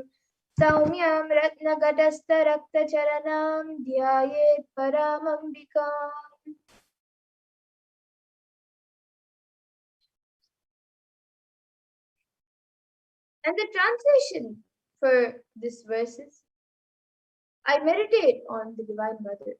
[SPEAKER 3] सौम्यां रत्नघटस्थरक्तचरणां ध्यायेत् परामम्बिकाम्. And the translation for this verse is, I meditate on the Divine Mother.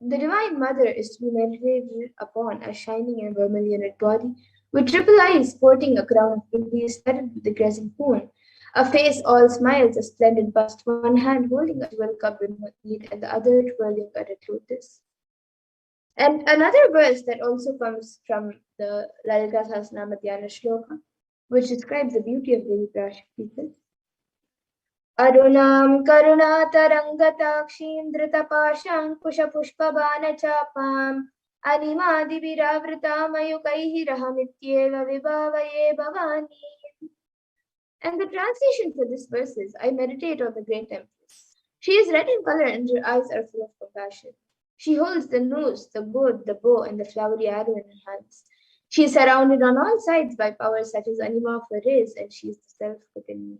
[SPEAKER 3] The Divine Mother is to be meditated upon as shining and vermilionate body, with triple eyes sporting a crown of rubies studded with the crescent moon, a face all smiles, a splendid bust, one hand holding a jewel cup with meat and the other twirling a red lotus. And another verse that also comes from the Lalita Sahasranama Dhyana Shloka, which describes the beauty of Devi Parashakti. Arunam karunatarangatakshin dhritapaşankuşapuşpabanachapam animadiviravritamayukaihi rahamityeva vibhavaye bhavani. And the translation for this verse is, I meditate on the great Empress. She is red in color and her eyes are full of compassion. She holds the noose, the gourd, the bow, and the flowery arrow in her hands. She is surrounded on all sides by powers such as Anima of the rays, and she is the self within me.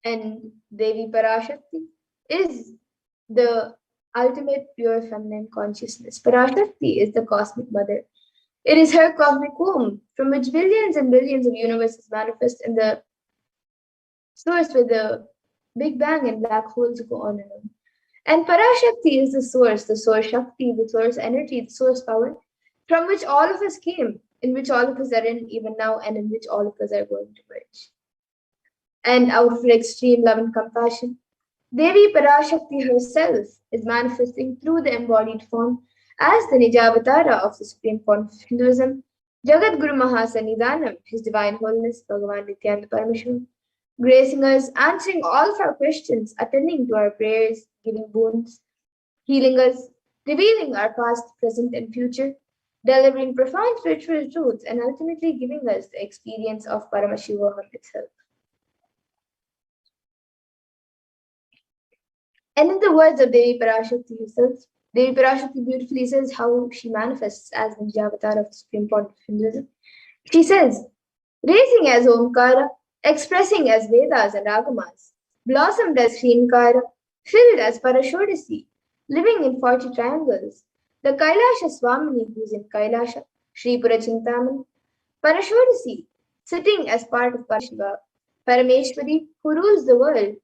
[SPEAKER 3] And Devi Parashakti is the ultimate pure feminine consciousness. Parashakti is the cosmic mother. It is her cosmic womb from which billions and billions of universes manifest, in the source where the Big Bang and black holes go on and on. And Parashakti is the source Shakti, the source energy, the source power, from which all of us came, in which all of us are in even now, and in which all of us are going to merge. And out of her extreme love and compassion, Devi Parashakti herself is manifesting through the embodied form as the Nijavatara of the supreme form of Hinduism, Jagat Guru Mahasannidhanam, His Divine Holiness Bhagavan Nithyananda Paramashivam, gracing us, answering all of our questions, attending to our prayers, giving boons, healing us, revealing our past, present, and future, delivering profound spiritual truths, and ultimately giving us the experience of Paramashivoham itself. And in the words of Devi Parashakti herself, Devi Parashakti beautifully says how she manifests as the Nijavatar of the Supreme Lord of Hinduism. She says, raising as Omkara, expressing as Vedas and Agamas, blossomed as Shrinkara, filled as Parashodasi, living in 40 triangles, the Kailasha Swamini who is in Kailasha, Sri Purachintamani, Parashodasi, sitting as part of Parashiva, Parameshwari who rules the world,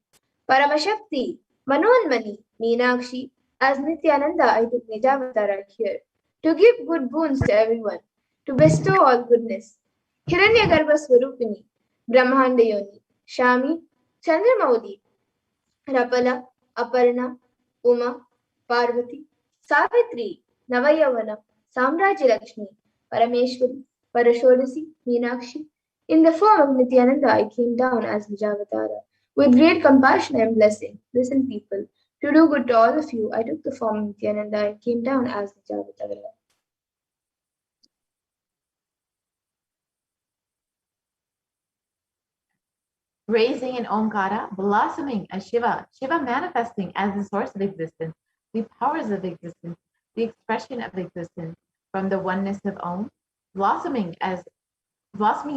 [SPEAKER 3] Paramashakti, Manonmani, Meenakshi, as Nithyananda I took Nijavatara here, to give good boons to everyone, to bestow all goodness. Hiranyagarbha Swarupini, Brahmanda Yoni, Shami, Chandramauli, Rapala, Aparna, Uma, Parvati, Savitri, Navayavana, Samrajya Lakshmi, Parameshwari, Parashodasi, Meenakshi. In the form of Nityananda, I came down as Nijavatara. With great compassion and blessing, listen people, to do good to all of you, I took the form of Nityananda and came down as Nijavatara.
[SPEAKER 2] Raising in Omkara, blossoming as Shiva, Shiva manifesting as the source of existence, the powers of existence, the expression of existence from the oneness of Om, blossoming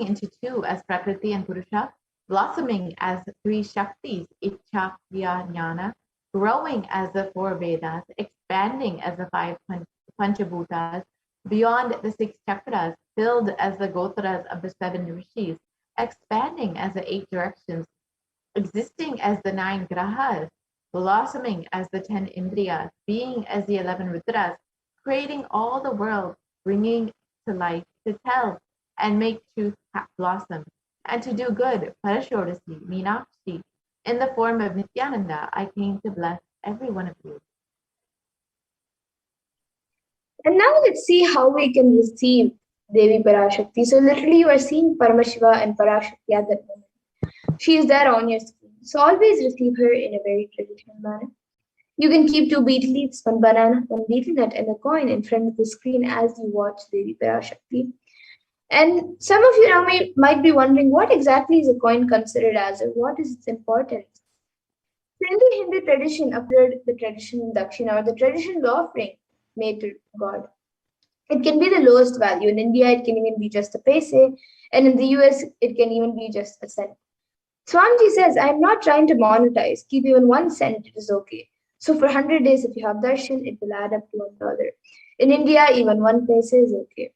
[SPEAKER 2] into two as Prakriti and Purusha, blossoming as three Shaktis, Ichcha, Kriya, Jnana, growing as the four Vedas, expanding as the five Panchabhutas, beyond the six chakras, filled as the Gotras of the seven rishis, expanding as the eight directions, existing as the nine grahas, blossoming as the 10 indriyas, being as the 11 rudras, creating all the world, bringing to life, to tell and make truth blossom, and to do good, Parashodasi, Meenakshi. In the form of Nityananda, I came to bless every one of you.
[SPEAKER 3] And now let's see how we can receive Devi Parashakti. So literally you are seeing Paramashiva and Parashakti at that moment. She is there on your screen. So always receive her in a very traditional manner. You can keep two betel leaves, one banana, one betel nut, and a coin in front of the screen as you watch Devi Parashakti. And some of you now might be wondering what exactly is a coin considered as, or what is its importance? In the Hindu tradition, appeared the traditional dakshina or the traditional offering made to God. It can be the lowest value. In India, it can even be just a paise, and in the US, it can even be just a cent. Swamiji says, I'm not trying to monetize. Keep even 1 cent, it is okay. So for 100 days, if you have darshan, it will add up to $1. In India, even 1 paise is okay.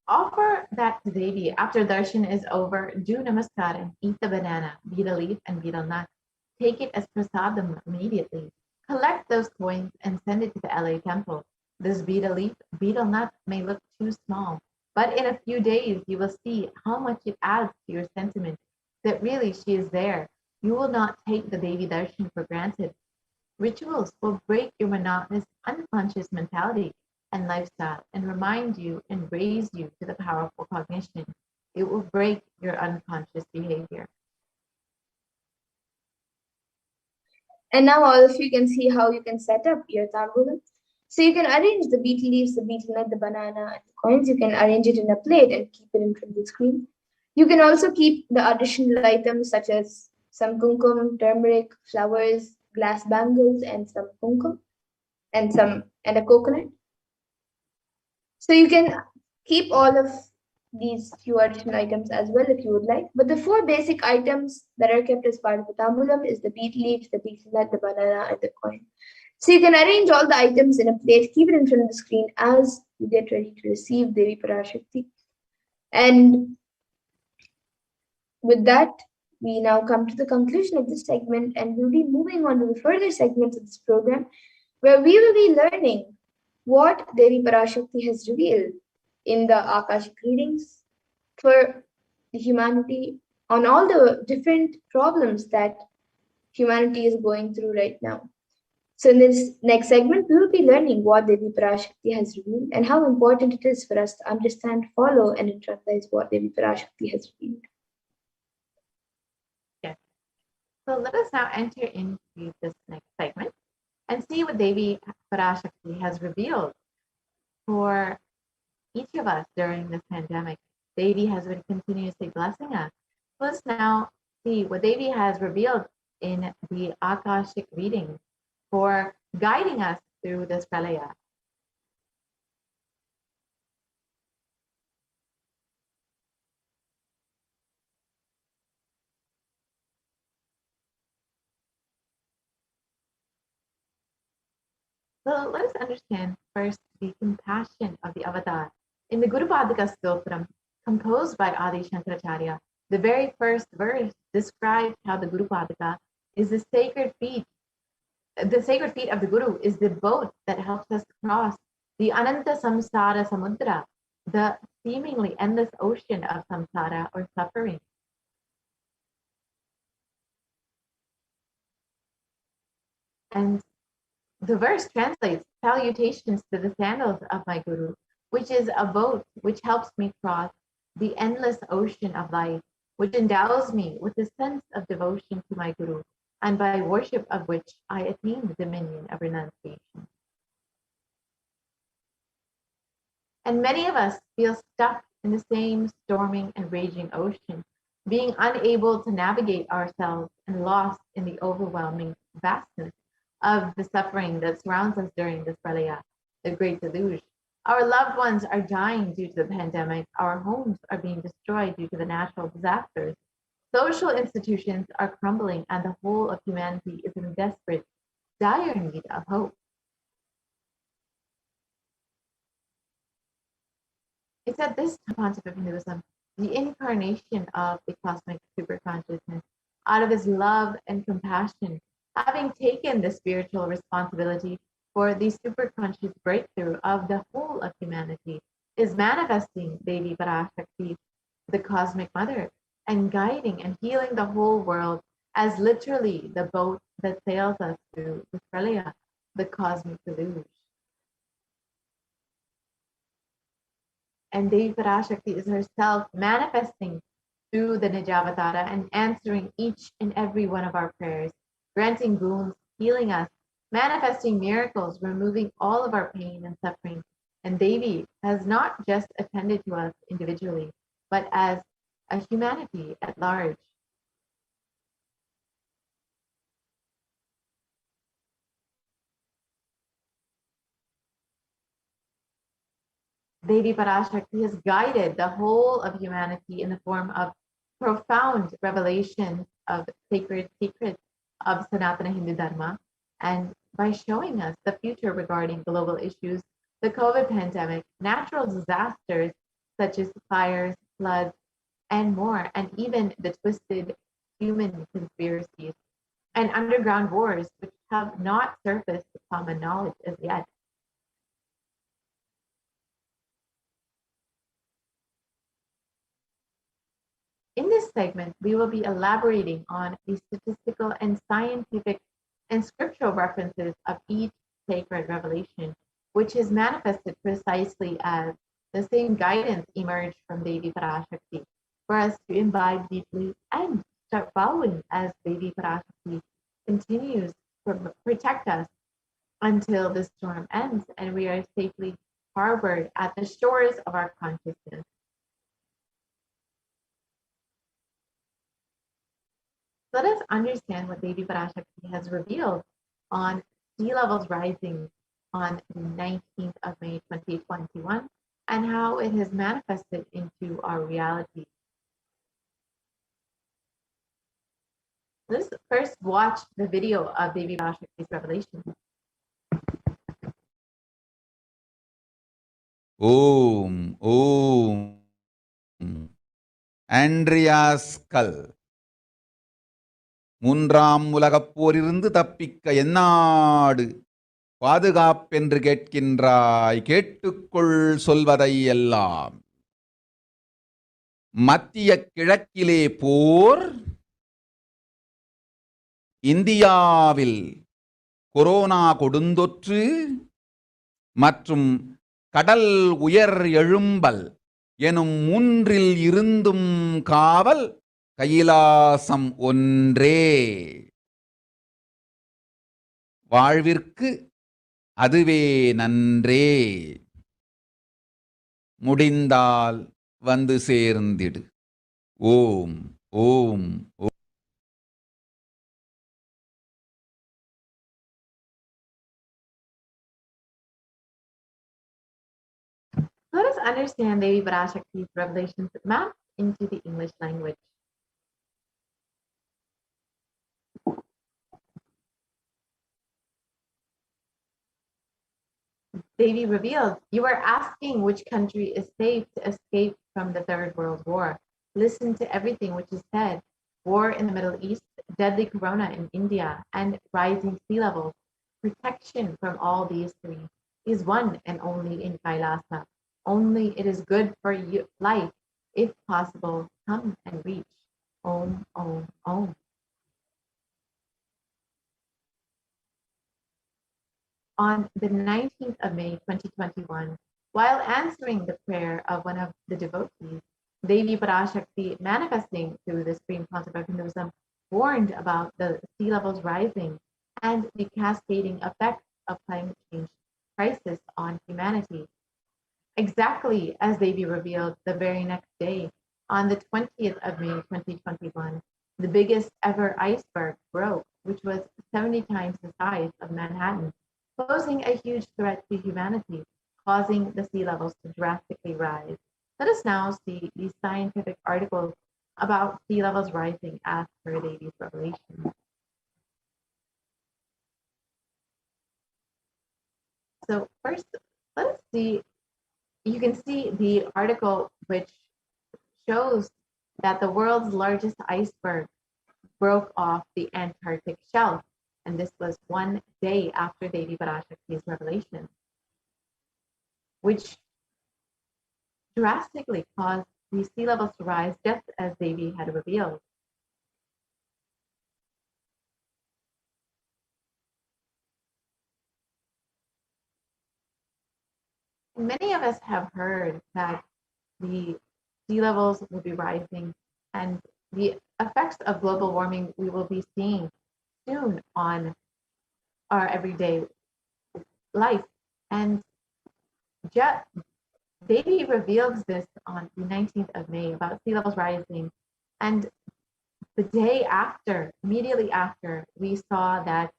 [SPEAKER 2] Offer that to Devi after darshan is over. Do namaskar and eat the banana, betel leaf, and betel nut. Take it as prasadam immediately. Collect those coins and send it to the LA temple. This betel leaf, betel nut may look too small, but in a few days you will see how much it adds to your sentiment that really she is there. You will not take the Devi darshan for granted. Rituals will break your monotonous, unconscious mentality and lifestyle and remind you and raise you to the powerful cognition. It will break your unconscious behavior.
[SPEAKER 3] And now all of you can see how you can set up your tambulam. So you can arrange the betel leaves, the betel nut, the banana, and the coins. You can arrange it in a plate and keep it in front of the screen. You can also keep the additional items such as some kumkum, turmeric, flowers, glass bangles, and some kumkum, and a coconut. So you can keep all of these few additional items as well if you would like. But the 4 basic items that are kept as part of the tambulam is the betel leaf, the betel nut, the banana, and the coin. So you can arrange all the items in a plate, keep it in front of the screen as you get ready to receive Devi Parashakti. And with that, we now come to the conclusion of this segment, and we'll be moving on to the further segments of this program, where we will be learning what Devi Parashakti has revealed in the Akashic readings for humanity on all the different problems that humanity is going through right now. So in this next segment, we will be learning what Devi Parashakti has revealed and how important it is for us to understand, follow, and internalize what Devi Parashakti has revealed.
[SPEAKER 2] Yes. So let us now enter into this next segment and see what Devi Parashakti has revealed for each of us during this pandemic. Devi has been continuously blessing us. Let's now see what Devi has revealed in the Akashic readings for guiding us through this pralaya. So let us understand first the compassion of the avatar. In the Guru Padaka Stotram, composed by Adi Shankaracharya, the very first verse describes how the Guru Padaka is the sacred feet. The sacred feet of the Guru is the boat that helps us cross the Ananta Samsara Samudra, the seemingly endless ocean of samsara or suffering. And the verse translates salutations to the sandals of my Guru, which is a boat which helps me cross the endless ocean of life, which endows me with a sense of devotion to my Guru, and by worship of which I attain the dominion of renunciation. And many of us feel stuck in the same storming and raging ocean, being unable to navigate ourselves and lost in the overwhelming vastness of the suffering that surrounds us during this pralaya, the great deluge. Our loved ones are dying due to the pandemic. Our homes are being destroyed due to the natural disasters. Social institutions are crumbling, and the whole of humanity is in desperate, dire need of hope. It's at this concept of Hinduism, the incarnation of the cosmic superconsciousness, out of his love and compassion, having taken the spiritual responsibility for the superconscious breakthrough of the whole of humanity, is manifesting Devi Parashakti, the cosmic mother, and guiding and healing the whole world as literally the boat that sails us through the pralaya, the cosmic deluge. And Devi Parashakti is herself manifesting through the Nijavatara and answering each and every one of our prayers, granting boons, healing us, manifesting miracles, removing all of our pain and suffering. And Devi has not just attended to us individually, but as a humanity at large. Devi Parashakti has guided the whole of humanity in the form of profound revelation of sacred secrets of Sanatana Hindu Dharma, and by showing us the future regarding global issues, the COVID pandemic, natural disasters such as fires, floods, and more, and even the twisted human conspiracies and underground wars which have not surfaced to common knowledge as yet. In this segment, we will be elaborating on the statistical and scientific and scriptural references of each sacred revelation, which is manifested precisely as the same guidance emerged from Devi Parashakti for us to imbibe deeply and start following as Devi Parashakti continues to protect us until the storm ends and we are safely harbored at the shores of our consciousness. Let us understand what Devi Parashakti has revealed on sea levels rising on the 19th of May 2021 and how it has manifested into our reality. Let's first watch the video of Devi Parashakti's revelation.
[SPEAKER 1] Om. Andreas Skull. மூன்றாம் உலகப் போரிலிருந்து தப்பிக்க எந்நாடு பாதுகாப்பென்று கேட்கின்றாய், கேட்டுக்கொள் சொல்வதை எல்லாம். மத்திய கிழக்கிலே போர், இந்தியாவில் corona கொடுந்தொற்று மற்றும் கடல் உயர் எழும்பல் எனும் மூன்றில் இருந்தும் காவல் கைலாசம் ஒன்றே. வாழ்விற்கு அதுவே நன்றே. முடிந்தால் வந்து சேர்ந்திடு. ஓம் ஓம் ஓம்.
[SPEAKER 2] understand Devi Parashakti's revelations mapped into the English language. Devi revealed, "You are asking which country is safe to escape from the Third World War. Listen to everything which is said. War in the Middle East, deadly corona in India, and rising sea levels. Protection from all these three is one and only in Kailasa. Only it is good for you, life. If possible, come and reach. Om, Om, Om." On the 19th of May, 2021, while answering the prayer of one of the devotees, Devi Parashakti, manifesting through the Supreme Concept of Hinduism, warned about the sea levels rising and the cascading effects of climate change crisis on humanity. Exactly as Devi revealed the very next day, on the 20th of May, 2021, the biggest ever iceberg broke, which was 70 times the size of Manhattan, posing a huge threat to humanity, causing the sea levels to drastically rise. Let us now see these scientific articles about sea levels rising as per Devi's revelation. So first, let's see, you can see the article which shows that the world's largest iceberg broke off the Antarctic shelf, and this was one day after Devi Parashakti's revelation, which drastically caused the sea levels to rise just as Devi had revealed. Many of us have heard that the sea levels will be rising and the effects of global warming we will be seeing soon on our everyday life. And Devi reveals this on the 19th of May about sea levels rising. And the day after, immediately after, we saw that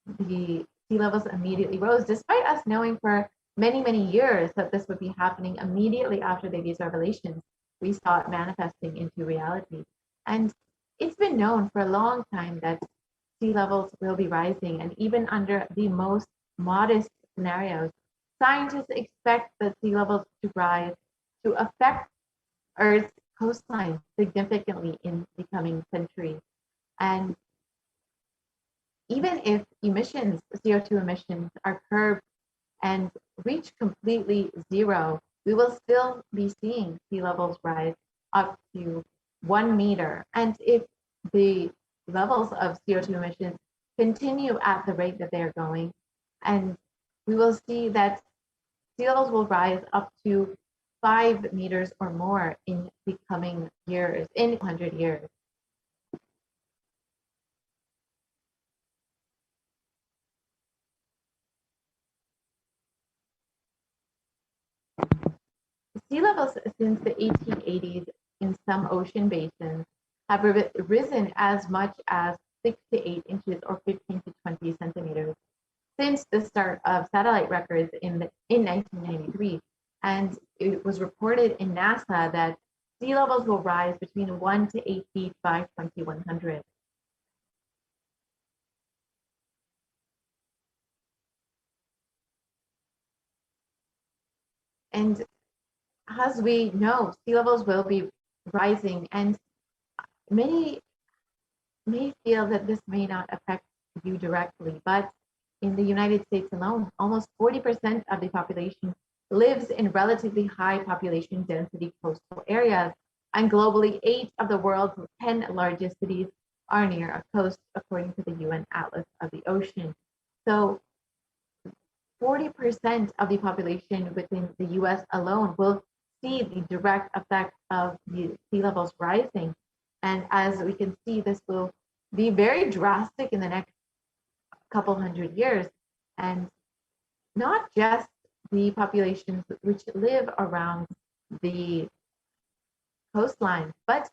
[SPEAKER 2] the sea levels immediately rose, despite us knowing for many, many years that this would be happening immediately after Devi's revelations. We saw it manifesting into reality. And it's been known for a long time that sea levels will be rising. And even under the most modest scenarios, scientists expect the sea levels to rise to affect Earth's coastline significantly in the coming century. And even if emissions, CO2 emissions, are curbed and reach completely zero, we will still be seeing sea levels rise up to 1 meter. And if the levels of CO2 emissions continue at the rate that they are going, and we will see that sea levels will rise up to 5 meters or more in the coming years, in 100 years. Sea levels since the 1880s in some ocean basins have risen as much as 6 to 8 inches or 15 to 20 centimeters since the start of satellite records in 1993. And it was reported in NASA that sea levels will rise between 1 to 8 feet by 2100. And as we know, sea levels will be rising, and many may feel that this may not affect you directly, but in the United States alone, almost 40% of the population lives in relatively high population density coastal areas, and globally, 8 of the world's 10 largest cities are near a coast, according to the UN Atlas of the Ocean. So 40% of the population within the US alone will see the direct effect of the sea levels rising. And as we can see, this will be very drastic in the next couple hundred years. And not just the populations which live around the coastline, but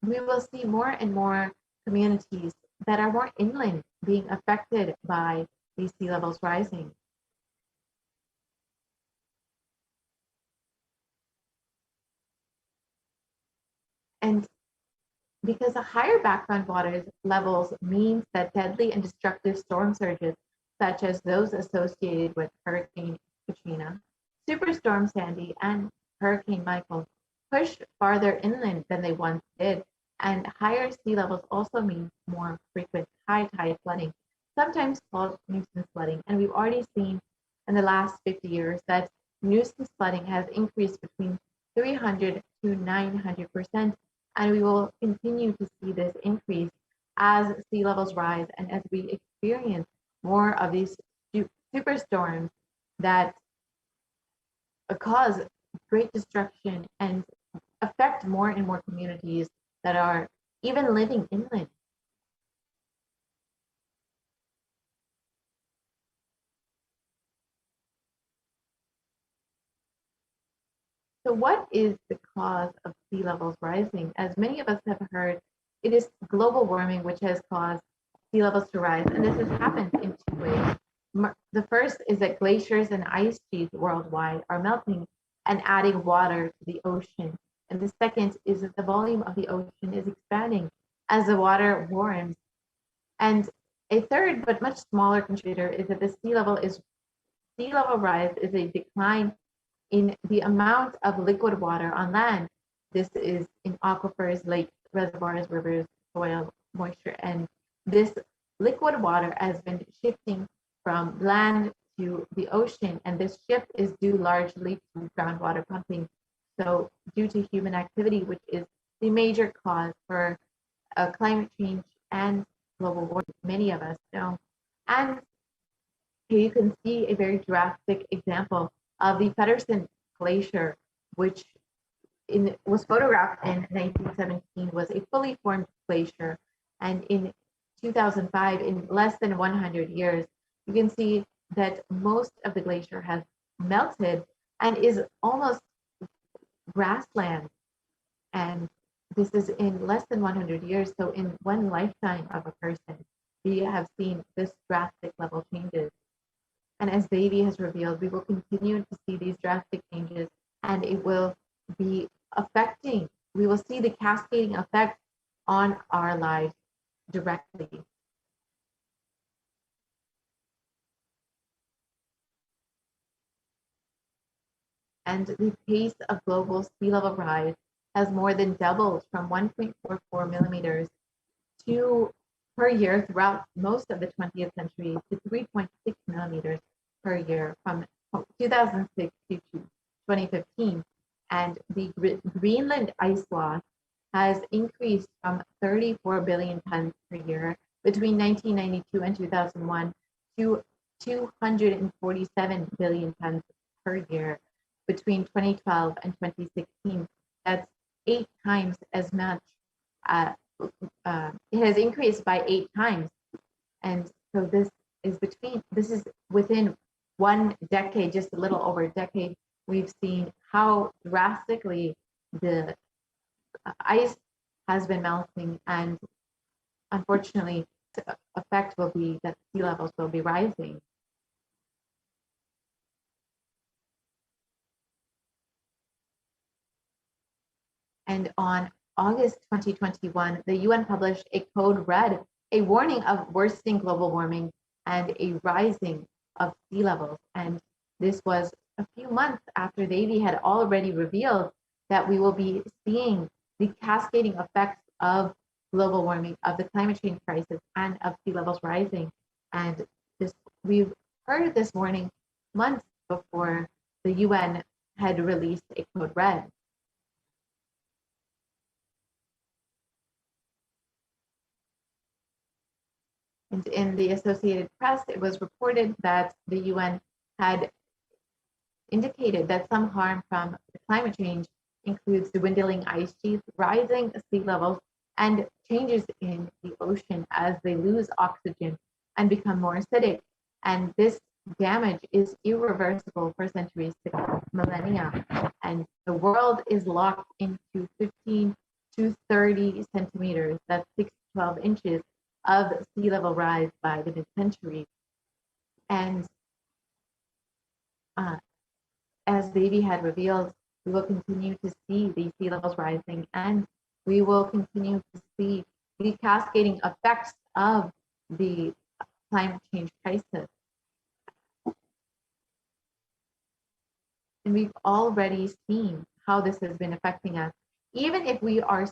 [SPEAKER 2] we will see more and more communities that are more inland being affected by these sea levels rising. And because the higher background water levels means that deadly and destructive storm surges, such as those associated with Hurricane Katrina, Superstorm Sandy, and Hurricane Michael, push farther inland than they once did. And higher sea levels also mean more frequent high tide flooding, sometimes called nuisance flooding. And we've already seen in the last 50 years that nuisance flooding has increased between 300 to 900%. And we will continue to see this increase as sea levels rise and as we experience more of these superstorms that cause great destruction and affect more and more communities that are even living inland. So what is the cause of sea levels rising? As many of us have heard, it is global warming which has caused sea levels to rise. And this has happened in two ways. The first is that glaciers and ice sheets worldwide are melting and adding water to the ocean. And the second is that the volume of the ocean is expanding as the water warms. And a third, but much smaller contributor, is that the sea level rise is a decline in the amount of liquid water on land. This is in aquifers, lakes, reservoirs, rivers, soil, moisture, and this liquid water has been shifting from land to the ocean, and this shift is due largely to groundwater pumping. So due to human activity, which is the major cause for climate change and global warming, many of us know. And here you can see a very drastic example of the Pedersen Glacier, which was photographed in 1917, was a fully formed glacier. And in 2005, in less than 100 years, you can see that most of the glacier has melted and is almost grassland. And this is in less than 100 years. So in one lifetime of a person, we have seen this drastic level changes. And as Devi has revealed, we will continue to see these drastic changes, and it will be affecting, we will see the cascading effect on our lives directly. And the pace of global sea level rise has more than doubled from 1.44 millimeters per year throughout most of the 20th century to 3.6 millimeters per year from 2006 to 2015. And the Greenland ice loss has increased from 34 billion tons per year between 1992 and 2001 to 247 billion tons per year between 2012 and 2016. That's 8 times as much. It has increased by 8 times. And so this is within 1 decade, just a little over a decade, we've seen how drastically the ice has been melting, and unfortunately, the effect will be that sea levels will be rising. And on August 2021, the UN published a code red, a warning of worsening global warming and a rising of sea levels. And this was a few months after Devi had already revealed that we will be seeing the cascading effects of global warming, of the climate change crisis, and of sea levels rising. And we've heard this warning months before the UN had released a code red. And in the Associated Press, it was reported that the UN had indicated that some harm from climate change includes dwindling ice sheets, rising sea levels, and changes in the ocean as they lose oxygen and become more acidic. And this damage is irreversible for centuries to come, millennia. And the world is locked into 15 to 30 centimeters, that's 6 to 12 inches of sea level rise by the mid-century. And as Devi had revealed, we will continue to see these sea levels rising and we will continue to see the cascading effects of the climate change crisis. And we've already seen how this has been affecting us. Even if we are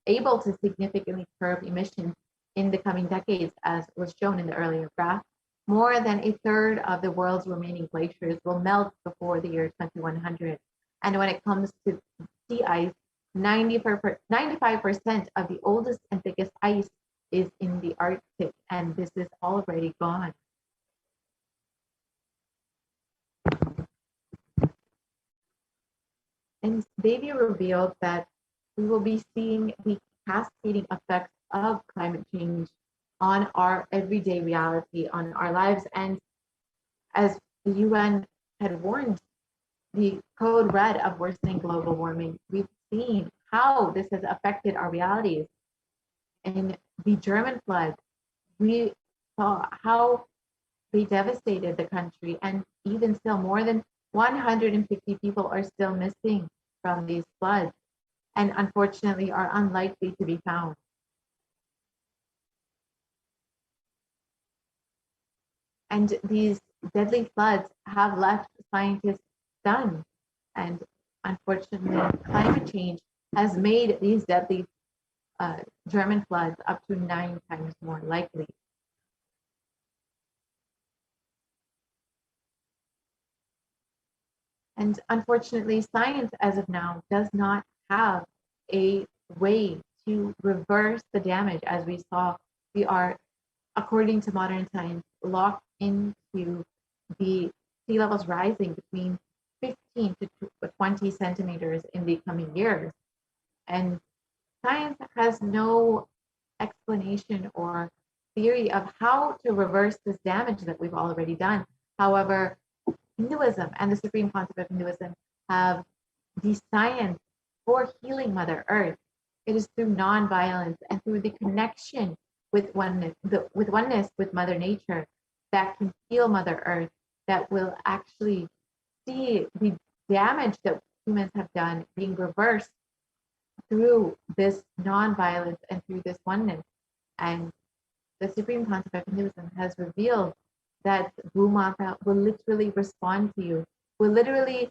[SPEAKER 2] able to significantly curb emissions in the coming decades, as was shown in the earlier graph, more than a third of the world's remaining glaciers will melt before the year 2100. And when it comes to sea ice, 95% of the oldest and thickest ice is in the Arctic, and this is already gone. And Davy revealed that we will be seeing the cascading effects of climate change on our everyday reality, on our lives. And as the UN had warned, the code red of worsening global warming, we've seen how this has affected our realities. In the German flood, we saw how they devastated the country, and even still, more than 150 people are still missing from these floods, and unfortunately are unlikely to be found. And these deadly floods have left scientists stunned, and unfortunately, climate change has made these deadly German floods up to 9 times more likely. And unfortunately, science as of now does not have a way to reverse the damage. As we saw, we are, according to modern science, locked into the sea levels rising between 15 to 20 centimeters in the coming years. And science has no explanation or theory of how to reverse this damage that we've already done. However, Hinduism and the Supreme Concept of Hinduism have the science for healing Mother Earth. It is through non-violence and through the connection with oneness, with Mother Nature, that can heal Mother Earth, that will actually see the damage that humans have done being reversed through this non-violence and through this oneness. And the Supreme Concept of Hinduism has revealed that Bhumata will literally respond to you, will literally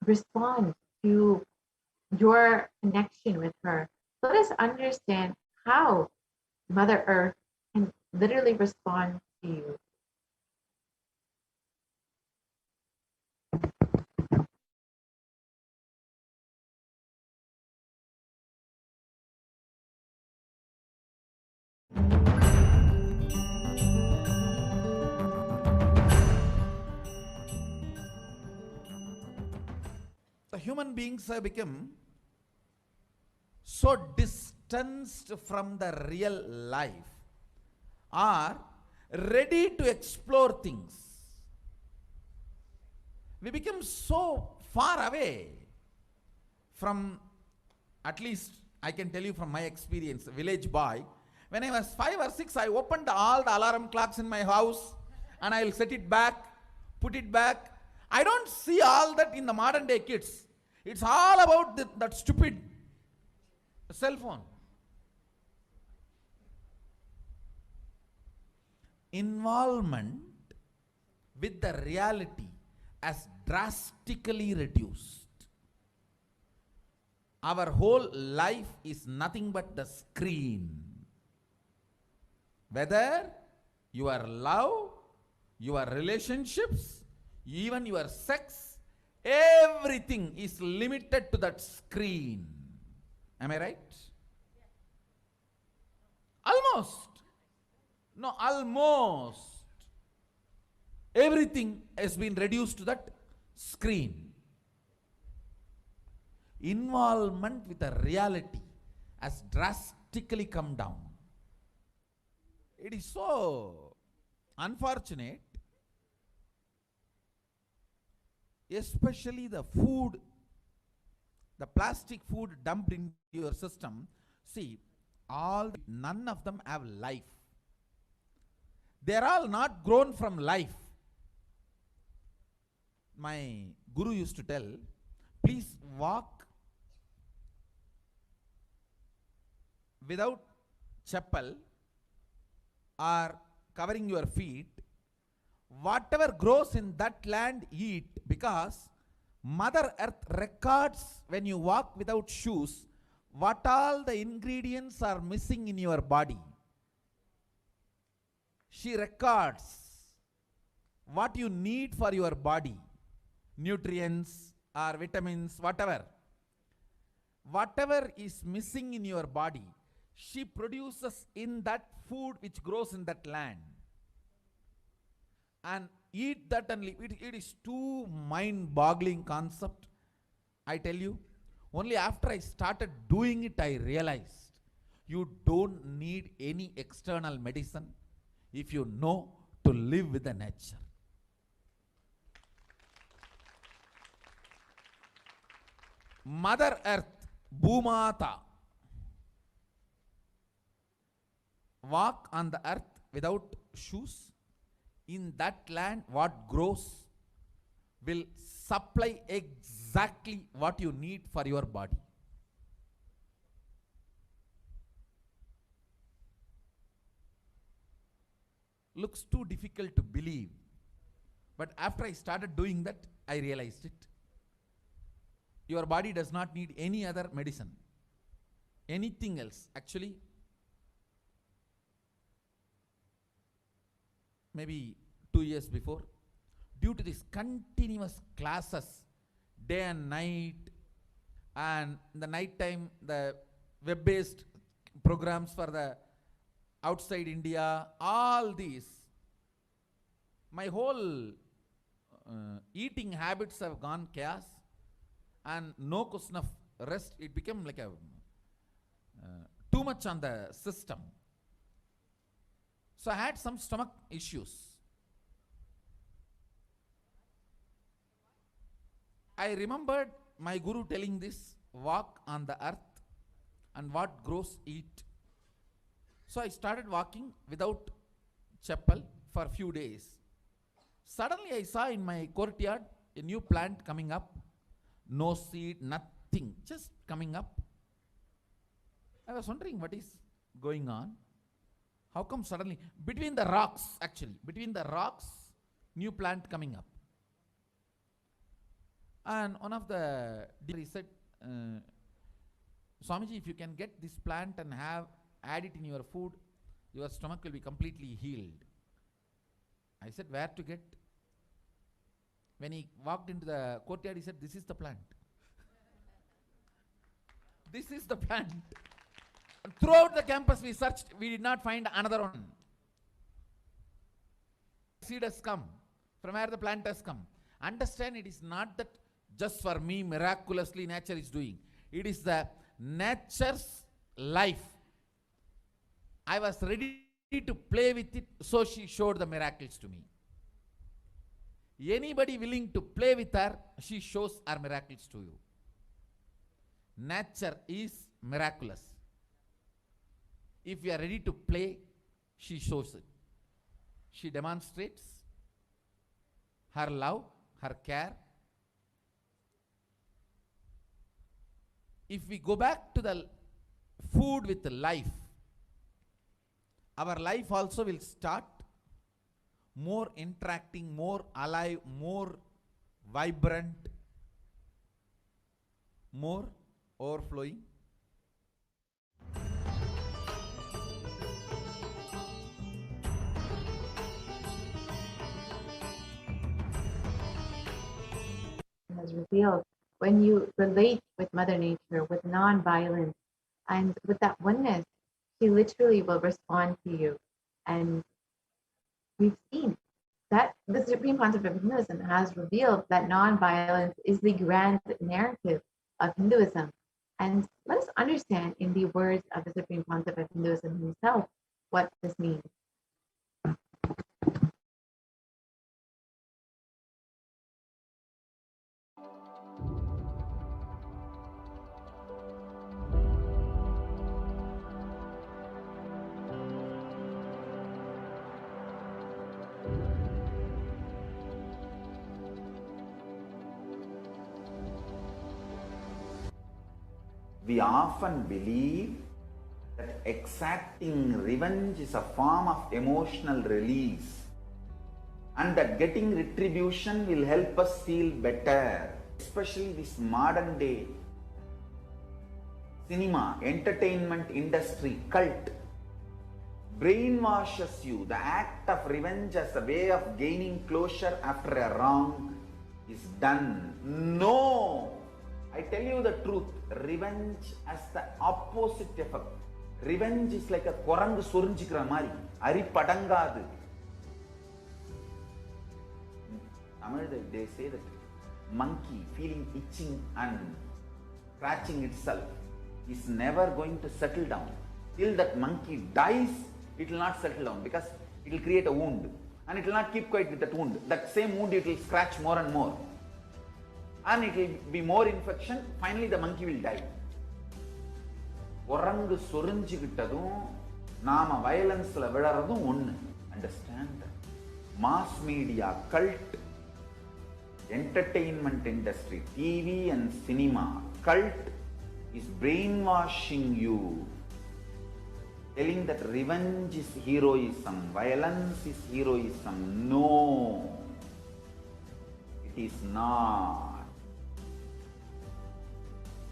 [SPEAKER 2] respond to your connection with her. So let us understand how Mother Earth can literally respond to you.
[SPEAKER 1] The human beings have become so distanced from the real life, are ready to explore things. We become so far away from, at least I can tell you from my experience, village boy. When I was 5 or 6, I opened all the alarm clocks in my house and I'll set it back, put it back. I don't see all that in the modern day kids. It's all about that stupid cell phone. Involvement with the reality has drastically reduced. Our whole life is nothing but the screen. Whether your love, your relationships, even your sex, everything is limited to that screen. Am I right? Almost. No, almost. Everything has been reduced to that screen. Involvement with the reality has drastically come down. It is so unfortunate, especially the food, the plastic food dumped into your system. See, none of them have life. They are all not grown from life. My guru used to tell, please walk without chappal or covering your feet, whatever grows in that land eat, because Mother Earth records when you walk without shoes what all the ingredients are missing in your body. She records what you need for your body, nutrients or vitamins, whatever. Whatever is missing in your body, she produces in that food which grows in that land. And eat that and live. It is too mind-boggling concept. I tell you, only after I started doing it, I realized you don't need any external medicine if you know to live with the nature. Mother Earth, Bhumata, walk on the earth without shoes. In that land, what grows will supply exactly what you need for your body. Looks too difficult to believe, but after I started doing that, I realized it. Your body does not need any other medicine, anything else. Actually, maybe 2 years before, due to these continuous classes, day and night, and in the night time, the web-based programs for the outside India, all these, my whole eating habits have gone chaos, and no question of rest. It became like a too much on the system. So I had some stomach issues. I remembered my guru telling this, walk on the earth and what grows eat. So I started walking without chappal for a few days. Suddenly I saw in my courtyard a new plant coming up. No seed, nothing, just coming up. I was wondering what is going on. How come suddenly, between the rocks, new plant coming up. And one of the he said, Swamiji, if you can get this plant and add it in your food, your stomach will be completely healed. I said, where to get? When he walked into the courtyard, he said, this is the plant. This is the plant. Throughout the campus we searched, we did not find another one. Seed has come, from where the plant has come. Understand, it is not that just for me miraculously nature is doing. It is the nature's life. I was ready to play with it, so she showed the miracles to me. Anybody willing to play with her, she shows her miracles to you. Nature is miraculous. If we are ready to play, she shows it. She demonstrates her love, her care. If we go back to the food with life, our life also will start more interacting, more alive, more vibrant, more overflowing.
[SPEAKER 2] Has revealed when you relate with Mother Nature with non-violence and with that oneness, she literally will respond to you. And we've seen that the supreme concept of Hinduism has revealed that non-violence is the grand narrative of Hinduism. And let us understand in the words of the supreme concept of Hinduism himself what this means.
[SPEAKER 1] We often believe that exacting revenge is a form of emotional release, and that getting retribution will help us feel better. Especially this modern day cinema, entertainment industry, cult brainwashes you. The act of revenge as a way of gaining closure after a wrong is done. No! I tell you the truth. Revenge has the opposite effect. Revenge is like a korangu sorinjikra mari. Ari padangadu. Tamil, they say that monkey feeling itching and scratching itself is never going to settle down. Till that monkey dies, it will not settle down because it will create a wound. And it will not keep quiet with that wound. That same wound it will scratch more and more. And it will be more infection. Finally the monkey will die. Orangu sorinjikitadum nama violence la vilaradum onnu. Understand? Mass media, cult, entertainment industry, TV and cinema, cult is brainwashing you, telling that revenge is heroism, violence is heroism. No, it is not.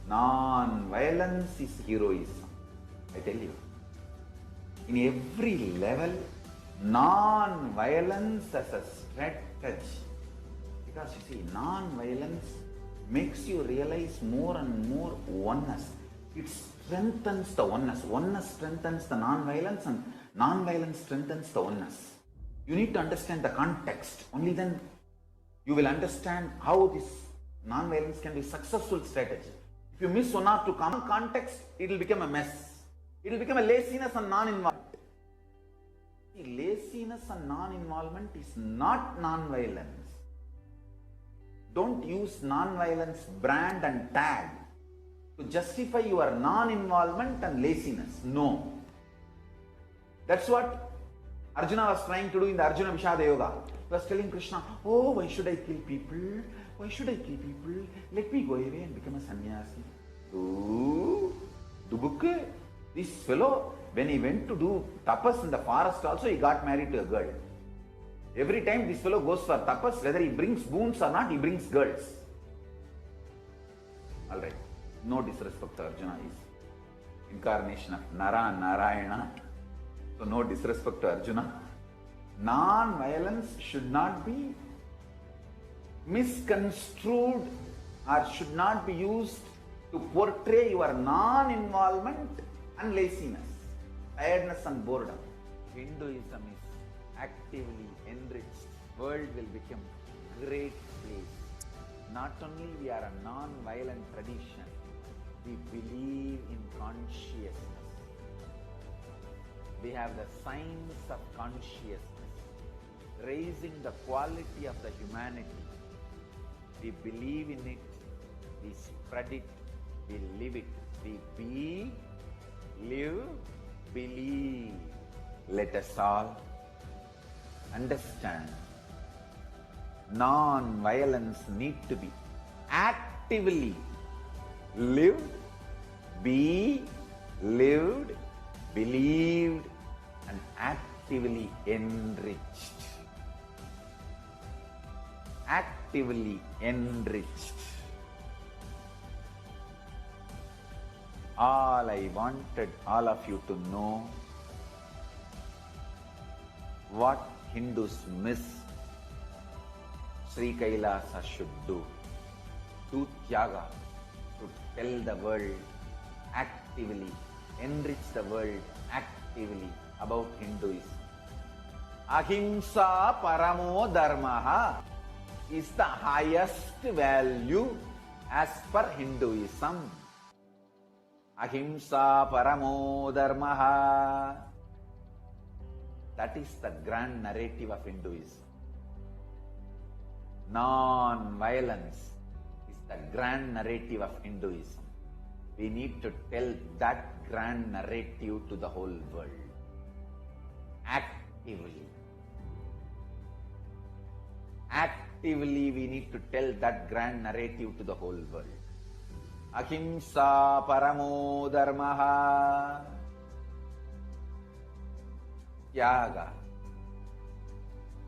[SPEAKER 1] Non-violence is heroism. I tell you, in every level, non-violence as a strategy. Because you see, non-violence makes you realize more and more oneness. It strengthens the oneness. Oneness strengthens the non-violence, and non-violence strengthens the oneness. You need to understand the context. Only then you will understand how this non-violence can be a successful strategy. If you miss one or two common context, it will become a mess. It will become a laziness and non-involvement. Laziness and non-involvement is not non-violence. Don't use non-violence brand and tag to justify your non-involvement and laziness. No. That's what Arjuna was trying to do in the Arjuna Vishada Yoga. He was telling Krishna, oh, why should I kill people? Why should I kill people? Let me go away and become a sannyasi. Oh, Dubukke, this fellow, when he went to do tapas in the forest also, he got married to a girl. Every time this fellow goes for tapas, whether he brings boons or not, he brings girls. Alright, no disrespect to Arjuna, is incarnation of Nara Narayana. So no disrespect to Arjuna. Non-violence should not be misconstrued or should not be used to portray your non-involvement and laziness, tiredness and boredom. Hinduism is actively enriched. World will become great place. Not only we are a non-violent tradition, we believe in consciousness. We have the science of consciousness, raising the quality of the humanity. We believe in it, we spread it, we live it. We be, live, believe. Let us all understand, non-violence need to be actively lived, be lived, believed, and actively enriched. Actively enriched. All I wanted all of you to know, what Hindus miss, Sri Kailasa should do. Do Tyaga, to tell the world actively, enrich the world actively about Hinduism. Ahimsa Paramo Dharmaha is the highest value as per Hinduism. Ahimsa Paramo Dharmaha. That is the grand narrative of Hinduism. Non-violence is the grand narrative of Hinduism. We need to tell that grand narrative to the whole world. Actively. Actively we need to tell that grand narrative to the whole world. Ahimsa Paramo Dharmaha. Tyaga,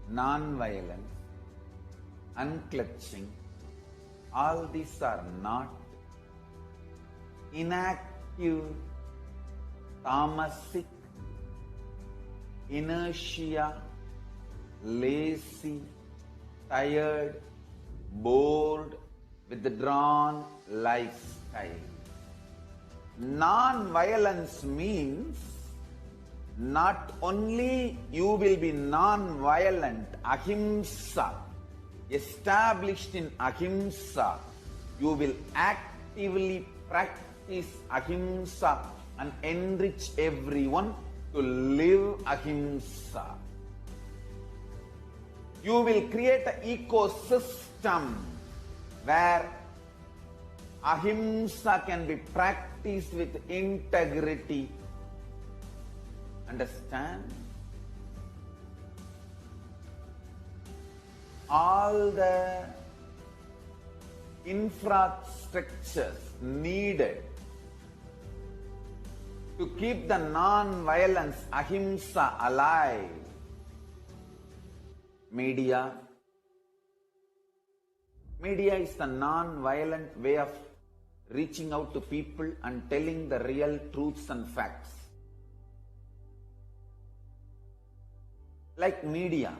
[SPEAKER 1] non-violence, unclutching, all these are not inactive, tamasic, inertia, lazy, tired, bored, withdrawn lifestyle. Non-violence means not only you will be non-violent, ahimsa, established in ahimsa, you will actively practice ahimsa and enrich everyone to live ahimsa. You will create an ecosystem where ahimsa can be practiced with integrity. Understand? All the infrastructures needed to keep the non-violence ahimsa alive. Media is the non-violent way of reaching out to people and telling the real truths and facts. Like media,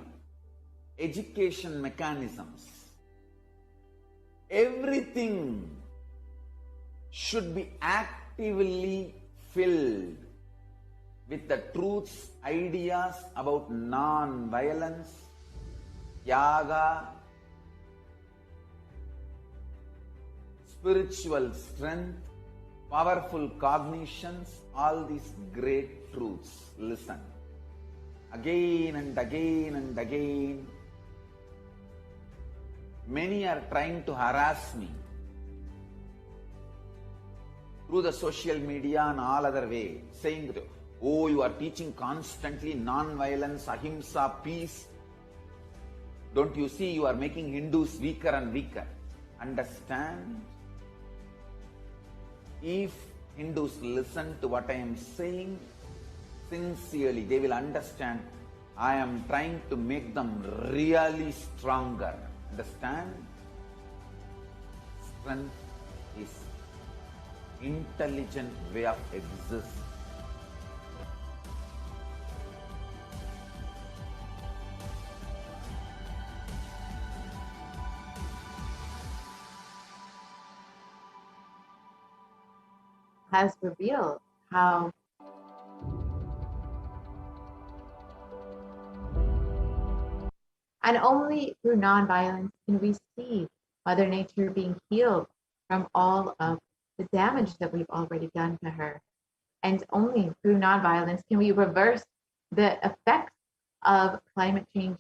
[SPEAKER 1] education mechanisms, everything should be actively filled with the truths, ideas about non-violence, yaga, spiritual strength, powerful cognitions, all these great truths. Listen. Again and again and again. Many are trying to harass me through the social media and all other way, saying that, oh, you are teaching constantly non-violence, ahimsa, peace. Don't you see you are making Hindus weaker and weaker? Understand? If Hindus listen to what I am saying sincerely, they will understand I am trying to make them really stronger. Understand? Strength is intelligent way of existence.
[SPEAKER 2] Has revealed how and only through nonviolence can we see Mother Nature being healed from all of the damage that we've already done to her. And only through nonviolence can we reverse the effects of climate change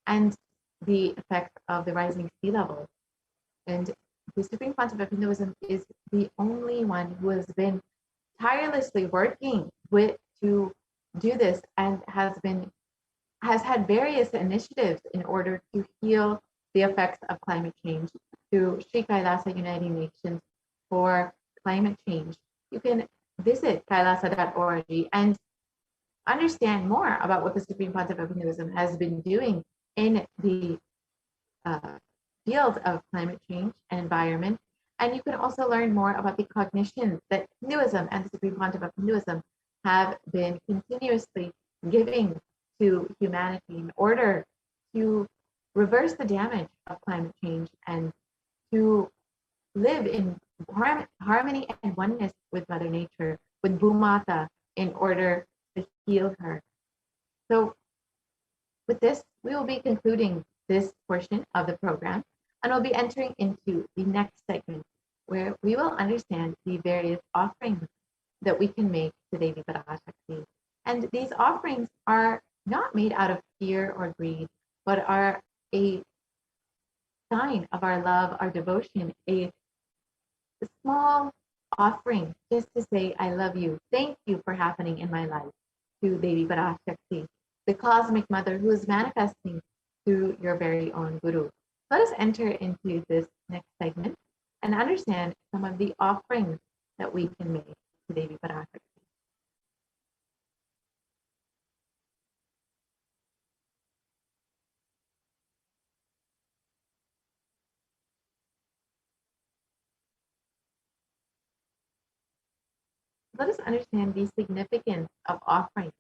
[SPEAKER 2] and the effects of the rising sea level. And the Supreme Pontiff of Hinduism is the only one who has been tirelessly working to do this and has had various initiatives in order to heal the effects of climate change through Sri Kailasa Uniting Nations for Climate Change. You can visit kailasa.org and understand more about what the Supreme Pontiff of Hinduism has been doing in the field of climate change and environment. And you can also learn more about the cognition that Hinduism and the Supreme Pontiff of Hinduism have been continuously giving to humanity in order to reverse the damage of climate change and to live in harmony and oneness with Mother Nature, with Bhumata, in order to heal her. So with this, we will be concluding this portion of the program, and we'll be entering into the next segment where we will understand the various offerings that we can make to Devi Parashakti. And these offerings are not made out of fear or greed, but are a sign of our love, our devotion, a small offering just to say, I love you. Thank you for happening in my life, to Devi Parashakti, the cosmic mother who is manifesting through your very own Guru. Let us enter into this next segment and understand some of the offerings that we can make to Devi Parashakti. Let us understand the significance of offering.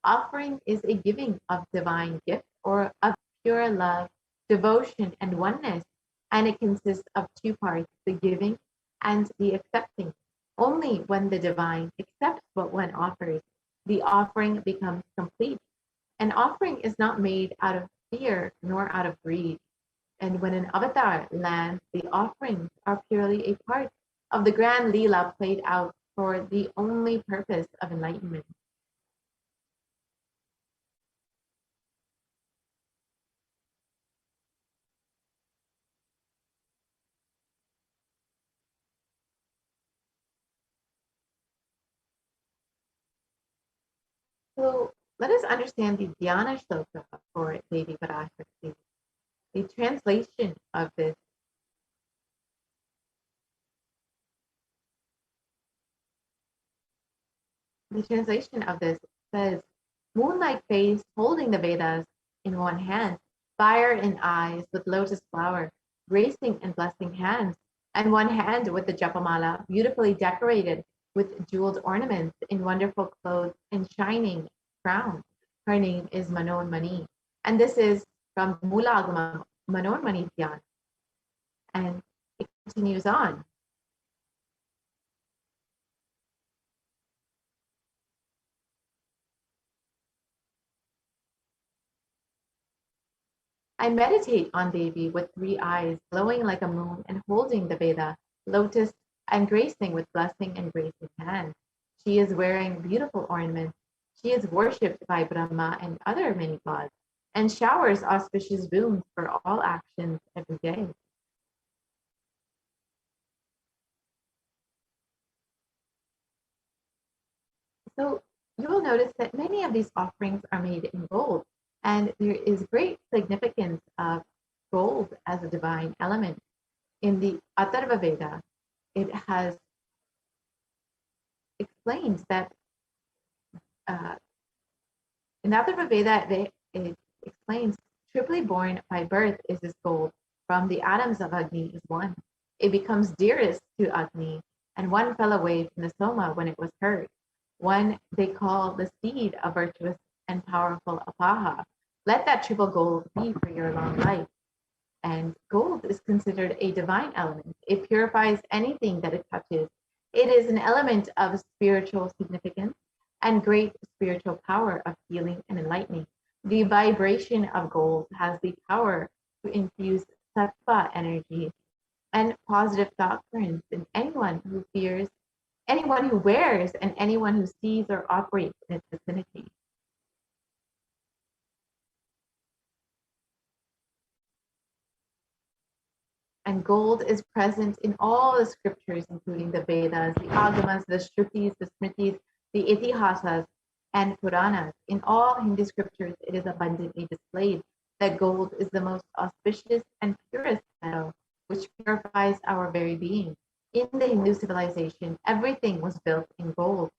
[SPEAKER 2] Offering is a giving of divine gift or of pure love, devotion, and oneness, and it consists of two parts, the giving and the accepting. Only when the divine accepts what one offers, the offering becomes complete. An offering is not made out of fear nor out of greed. And when an avatar lands, the offerings are purely a part of the grand Leela played out for the only purpose of enlightenment. So let us understand the Dhyana Shloka for Devi Parashakti. The translation of this says, moon-like face holding the Vedas in one hand, fire in eyes with lotus flower, gracing and blessing hands, and one hand with the Japamala, beautifully decorated with jeweled ornaments in wonderful clothes and shining crown. Her name is Manon Mani. And this is from Mulagama Manon Mani Dhyan. And it continues on. I meditate on Devi with three eyes, glowing like a moon and holding the Veda, lotus, and gracing with blessing and gracing hands. She is wearing beautiful ornaments. She is worshipped by Brahma and other many gods, and showers auspicious boons for all actions every day. So you will notice that many of these offerings are made in gold, and there is great significance of gold as a divine element. In the Atharva Veda, it has explains that in Atharva Veda, it explains triply born by birth is this gold. From the atoms of Agni is one. It becomes dearest to Agni, and one fell away from the Soma when it was heard. One they call the seed of virtuous and powerful Apaha. Let that triple gold be for your long life. And gold is considered a divine element. It purifies anything that it touches. It is an element of spiritual significance and great spiritual power of healing and enlightening. The vibration of gold has the power to infuse sattva energy and positive thought currents in anyone who fears, anyone who wears, and anyone who sees or operates in its vicinity. And gold is present in all the scriptures, including the Vedas, the Agamas, the Shrutis, the Smritis, the Itihasas, and Puranas. In all Hindu scriptures, it is abundantly displayed that gold is the most auspicious and purest metal, which purifies our very being. In the Hindu civilization, everything was built in gold,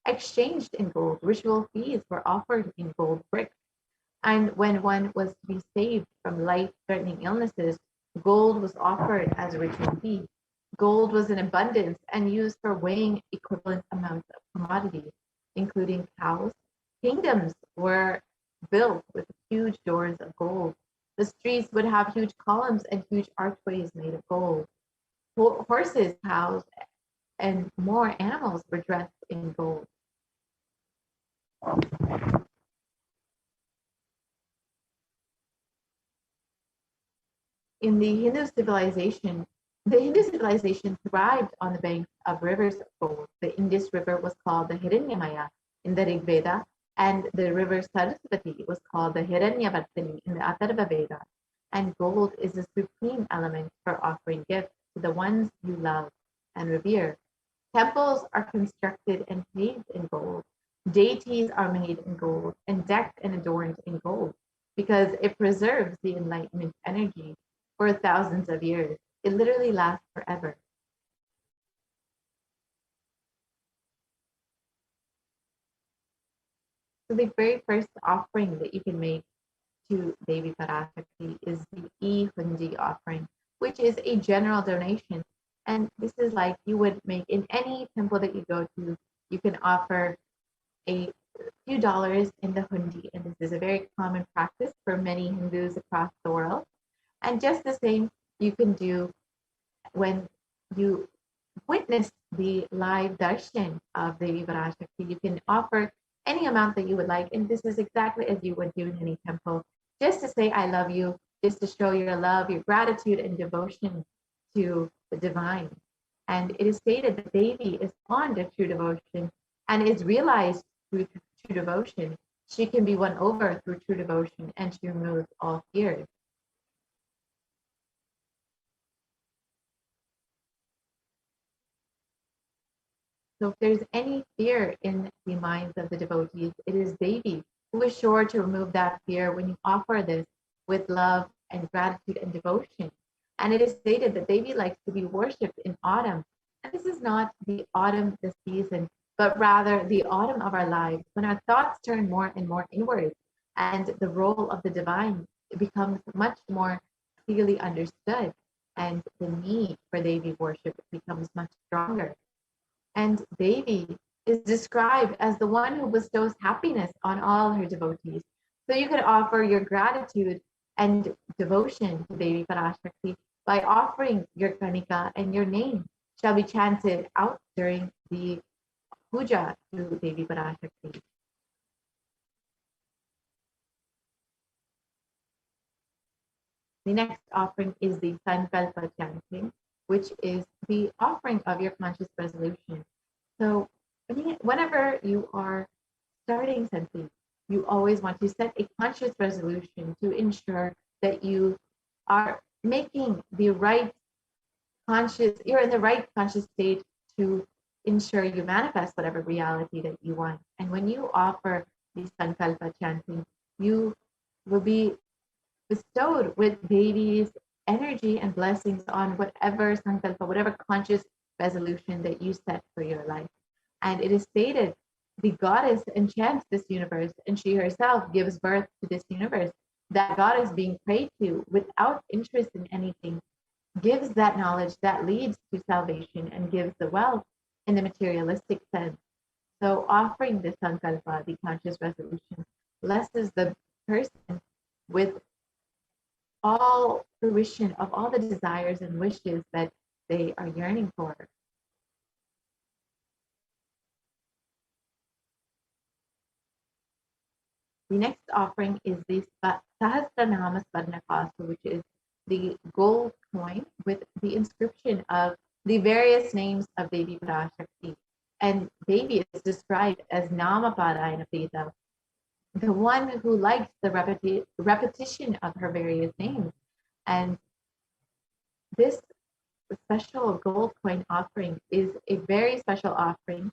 [SPEAKER 2] exchanged in gold. Ritual fees were offered in gold bricks. And when one was to be saved from life-threatening illnesses, gold was offered as a ritual fee. Gold was in abundance and used for weighing equivalent amounts of commodities, including cows. Kingdoms were built with huge doors of gold. The streets would have huge columns and huge archways made of gold. Horses, cows, and more animals were dressed in gold. In the Hindu civilization thrived on the banks of rivers of gold. The Indus River was called the Hiranyamaya in the Rig Veda, and the river Saraswati was called the Hiranyavartini in the Atharva Veda. And gold is the supreme element for offering gifts to the ones you love and revere. Temples are constructed and paved in gold. Deities are made in gold and decked and adorned in gold because it preserves the enlightenment energy for thousands of years. It literally lasts forever. So the very first offering that you can make to Devi Parashakti is the E-Hundi offering, which is a general donation. And this is like you would make in any temple that you go to. you can offer a few dollars in the hundi, and this is a very common practice for many Hindus across the world. And just the same you can do when you witness the live darshan of Devi Parashakti. You can offer any amount that you would like, and this is exactly as you would do in any temple, just to say I love you, just to show your love, your gratitude and devotion to the divine. And it is stated that Devi is fond of true devotion and is realized through true devotion. She can be won over through true devotion, and she removes all fears. So if there's any fear in the minds of the devotees, it is Devi who is sure to remove that fear when you offer this with love and gratitude and devotion. And it is stated that Devi likes to be worshipped in autumn. And this is not the autumn, the season, but rather the autumn of our lives, when our thoughts turn more and more inward, and the role of the divine becomes much more clearly understood, and the need for Devi worship becomes much stronger. And Devi is described as the one who bestows happiness on all her devotees. So you could offer your gratitude and devotion to Devi Parashakti by offering your kanika, and your name shall be chanted out during the puja to Devi Parashakti. The next offering is the Sankalpa chanting, which is the offering of your conscious resolution. So whenever you are starting something, you always want to set a conscious resolution to ensure that you are making the right you're in the right conscious state to ensure you manifest whatever reality that you want. And when you offer the Sankalpa chanting, you will be bestowed with Devi's energy and blessings on whatever Sankalpa, whatever conscious resolution that you set for your life. And it is stated the goddess enchants this universe, and she herself gives birth to this universe. That goddess being prayed to without interest in anything gives that knowledge that leads to salvation and gives the wealth in the materialistic sense. So offering the Sankalpa, the conscious resolution, blesses the person with all fruition of all the desires and wishes that they are yearning for. The next offering is the Sahasranama Swarnakasa, which is the gold coin with the inscription of the various names of Devi Parashakti. And Devi is described as Namaparayana Prita, the one who likes the repetition of her various names. And this special gold coin offering is a very special offering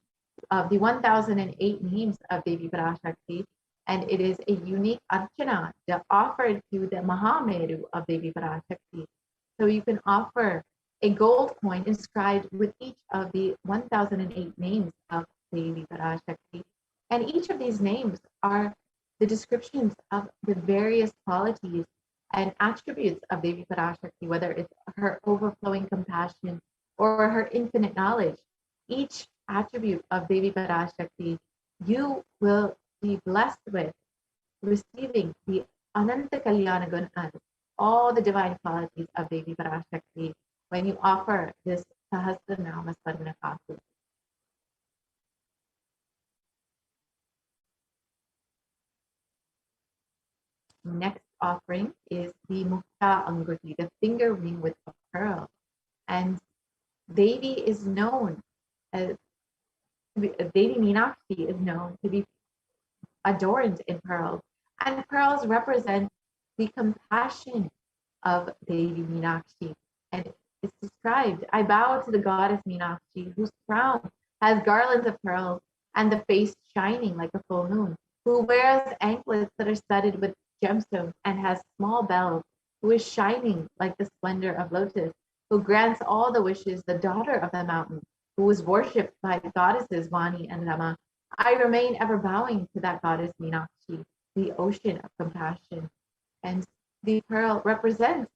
[SPEAKER 2] of the 1008 names of Devi Parashakti, and it is a unique archana offered to the Mahameru of Devi Parashakti. So you can offer a gold coin inscribed with each of the 1008 names of Devi Parashakti, and each of these names are the descriptions of the various qualities and attributes of Devi Parashakti, whether it's her overflowing compassion or her infinite knowledge. Each attribute of Devi Parashakti, you will be blessed with receiving the Ananta Kalyana Gunan, all the divine qualities of Devi Parashakti, when you offer this Sahasranama Swarnakasa. Next offering is the Mukta Anguti, the finger ring with a pearl. And Devi is known as Devi Meenakshi is known to be adorned in pearls. And pearls represent the compassion of Devi Meenakshi. And it's described, I bow to the goddess Meenakshi, whose crown has garlands of pearls and the face shining like a full moon, who wears anklets that are studded with gemstones and has small bells, who is shining like the splendor of lotus, who grants all the wishes, the daughter of the mountain, who is worshipped by the goddesses Vani and Rama. I remain ever bowing to that goddess Meenakshi, the ocean of compassion. And the pearl represents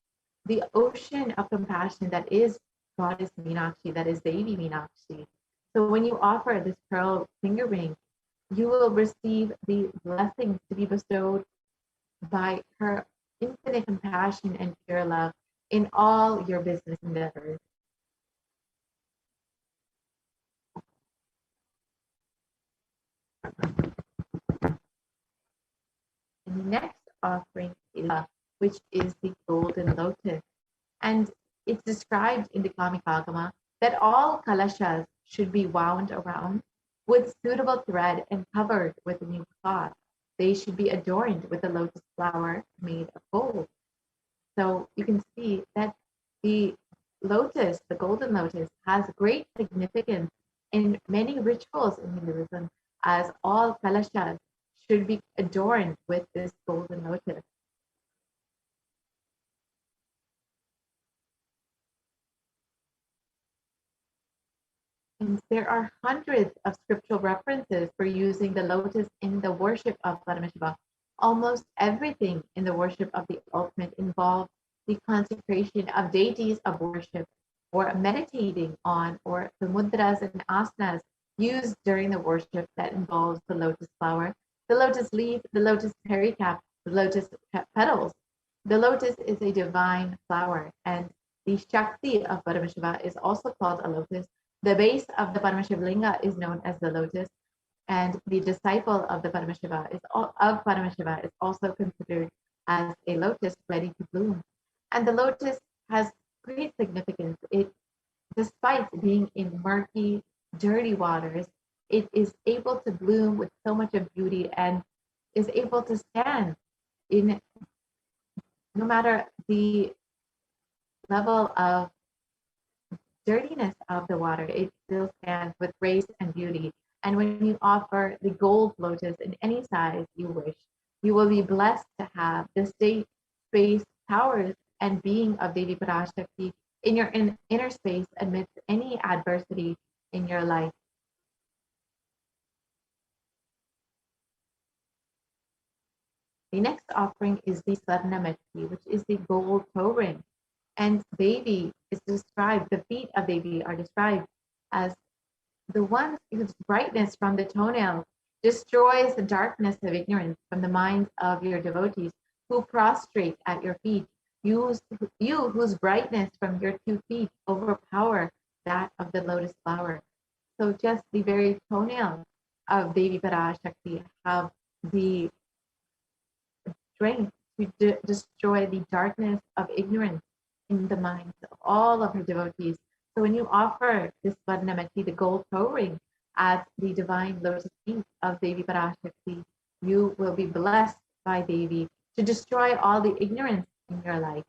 [SPEAKER 2] the ocean of compassion that is goddess Meenakshi, that is Devi Meenakshi. So when you offer this pearl finger ring, you will receive the blessings to be bestowed by her infinite compassion and pure love in all your business endeavors. And the next offering is which is the golden lotus. And it's described in the Kamikagama that all kalashas should be wound around with suitable thread and covered with a new cloth. They should be adorned with a lotus flower made of gold. So you can see that the lotus, the golden lotus, has great significance in many rituals in Hinduism, as all kalashas should be adorned with this golden lotus. And there are hundreds of scriptural references for using the lotus in the worship of Paramashiva. Almost everything in the worship of the ultimate involves the consecration of deities of worship, or meditating on, or the mudras and asanas used during the worship that involves the lotus flower, the lotus leaf, the lotus pericarp, the lotus petals. The lotus is a divine flower, and the Shakti of Paramashiva is also called a lotus. The base of the Paramashiva linga is known as the lotus, and the disciple of the Paramashiva is also considered as a lotus ready to bloom. And the lotus has great significance. It, despite being in murky, dirty waters, it is able to bloom with so much of beauty and is able to stand in no matter the level of dirtiness of the water, it still stands with grace and beauty. And when you offer the gold lotus in any size you wish, you will be blessed to have the state, space, powers, and being of Devi Parashakti in your inner space amidst any adversity in your life. The next offering is the Swarnametti, which is the gold toe ring. And Devi is described, the feet of Devi are described as the ones whose brightness from the toenails destroys the darkness of ignorance from the minds of your devotees who prostrate at your feet. You whose brightness from your 2 feet overpower that of the lotus flower. So just the very toenails of Devi Parashakti have the strength to destroy the darkness of ignorance in the minds of all of her devotees. So when you offer this Varnamati, the gold toe ring, at the divine lotus feet of Devi Parashakti, you will be blessed by Devi to destroy all the ignorance in your life.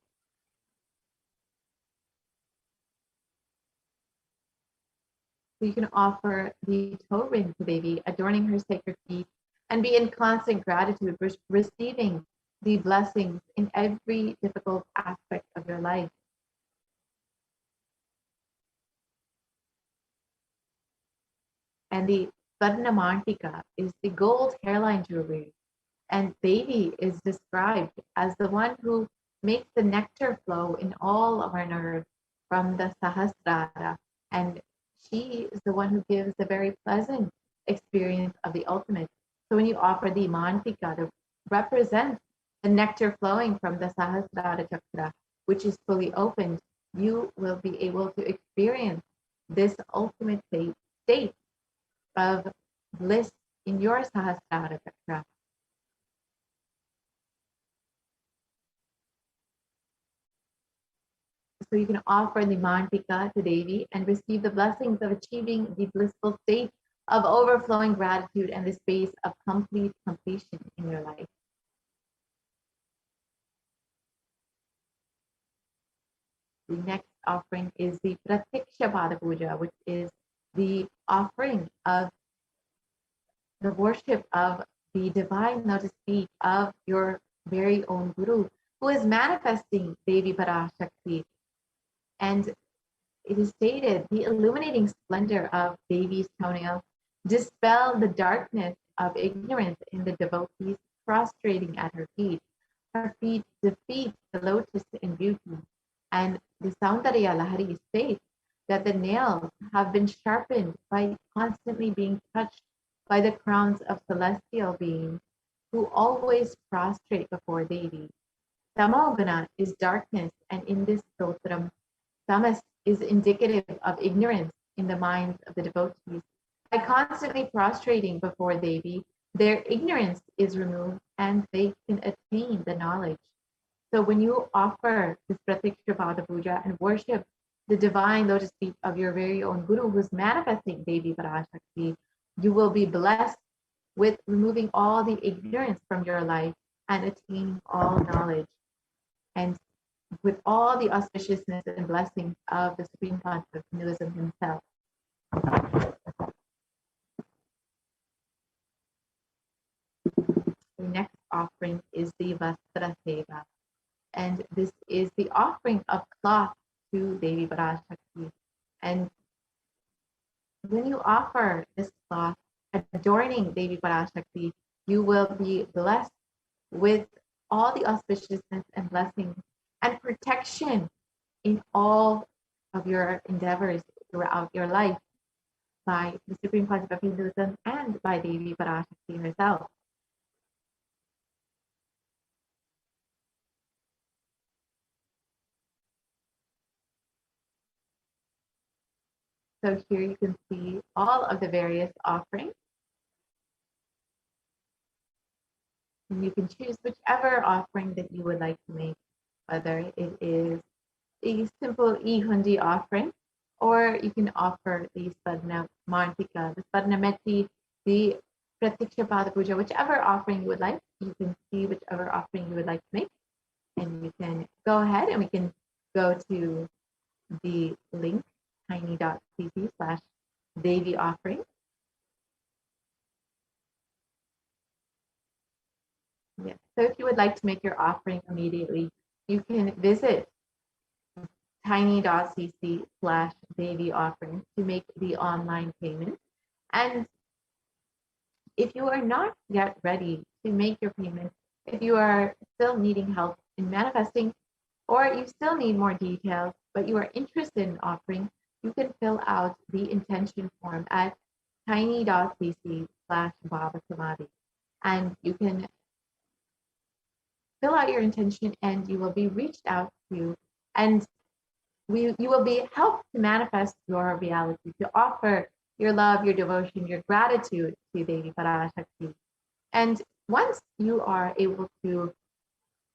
[SPEAKER 2] So you can offer the toe ring to Devi, adorning her sacred feet, and be in constant gratitude for receiving the blessings in every difficult aspect of your life. And the Varnamantika is the gold hairline jewelry. And Devi is described as the one who makes the nectar flow in all of our nerves from the Sahasrara. And she is the one who gives the very pleasant experience of the ultimate. So when you offer the Mantika, that represents the nectar flowing from the Sahasrara Chakra, which is fully opened, you will be able to experience this ultimate state of bliss in your Sahasrara Chakra. So you can offer the Mantika to Devi and receive the blessings of achieving the blissful state of overflowing gratitude and the space of complete completion in your life. The next offering is the Pratiksha Pada Puja, which is the offering of the worship of the divine lotus feet of your very own Guru, who is manifesting Devi Parashakti. And it is stated, the illuminating splendor of Devi's toenails dispel the darkness of ignorance in the devotees prostrating at her feet. Her feet defeat the lotus in beauty. And the Saundarya Lahari states that the nails have been sharpened by constantly being touched by the crowns of celestial beings who always prostrate before Devi. Tamoguna is darkness, and in this stotram, tamas is indicative of ignorance in the minds of the devotees. By constantly prostrating before Devi, their ignorance is removed and they can attain the knowledge. So when you offer this Pratiksha Puja and worship the divine lotus feet of your very own Guru who's manifesting Devi Parashakti, you will be blessed with removing all the ignorance from your life and attaining all knowledge. And with all the auspiciousness and blessings of the Supreme Concept of Hinduism himself. The next offering is the Vastra Seva. And this is the offering of cloth to Devi Parashakti. And when you offer this cloth adorning Devi Parashakti, you will be blessed with all the auspiciousness and blessings and protection in all of your endeavors throughout your life by the Supreme Concept of Hinduism and by Devi Parashakti herself. So here you can see all of the various offerings. And you can choose whichever offering that you would like to make, whether it is a simple e-hundi offering, or you can offer the Spadna Martika, the Spadna Meti, the Pratiksha Pada Puja, whichever offering you would like. You can see whichever offering you would like to make. And you can go ahead and we can go to the link tiny.cc/Devi offering. Yes. So if you would like to make your offering immediately, you can visit tiny.cc/Devi offering to make the online payment. And if you are not yet ready to make your payment, if you are still needing help in manifesting, or you still need more details, but you are interested in offering, you can fill out the intention form at tiny.cc/Baba Samadhi. And you can fill out your intention and you will be reached out to, and you will be helped to manifest your reality, to offer your love, your devotion, your gratitude to Devi Parashakti. And once you are able to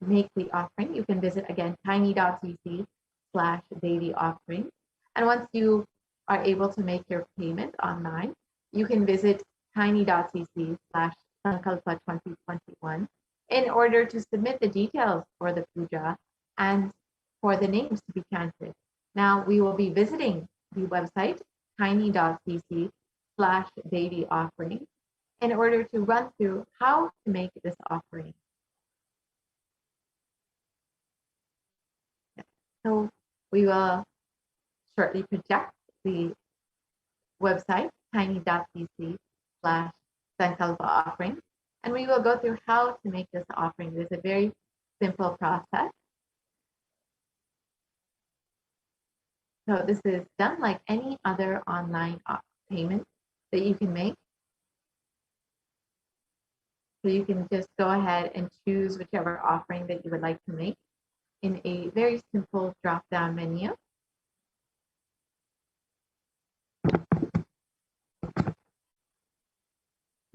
[SPEAKER 2] make the offering, you can visit again tiny.cc/Devi offering. And once you are able to make your payment online, you can visit tiny.cc/Sankalpa 2021 in order to submit the details for the puja and for the names to be chanted. Now we will be visiting the website tiny.cc/Devi offering in order to run through how to make this offering. So we will shortly project the website tiny.cc/Sankalpa offering, and we will go through how to make this offering. It is a very simple process. So this is done like any other online payment that you can make. So you can just go ahead and choose whichever offering that you would like to make in a very simple drop-down menu.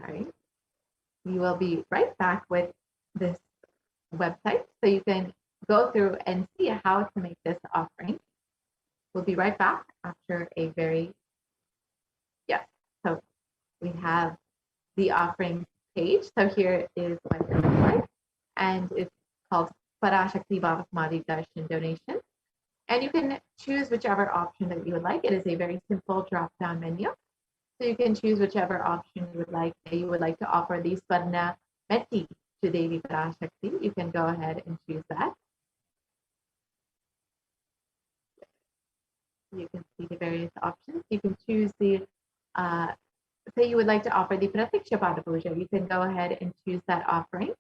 [SPEAKER 2] All right. We will be right back with this website so you can go through and see how to make this offering. We'll be right back after a very, yes. So we have the offering page. So here is what it looks like. And it's called Parashakti Baba Samadhi Darshan Donation. And you can choose whichever option that you would like. It is a very simple drop-down menu. So you can choose whichever option you would like. You would like to offer the Spadna Meti to Devi Parashakti. You can go ahead and choose that. You can see the various options. You can choose the, say you would like to offer the Pratiksha Pada Puja. You can go ahead and choose that offering.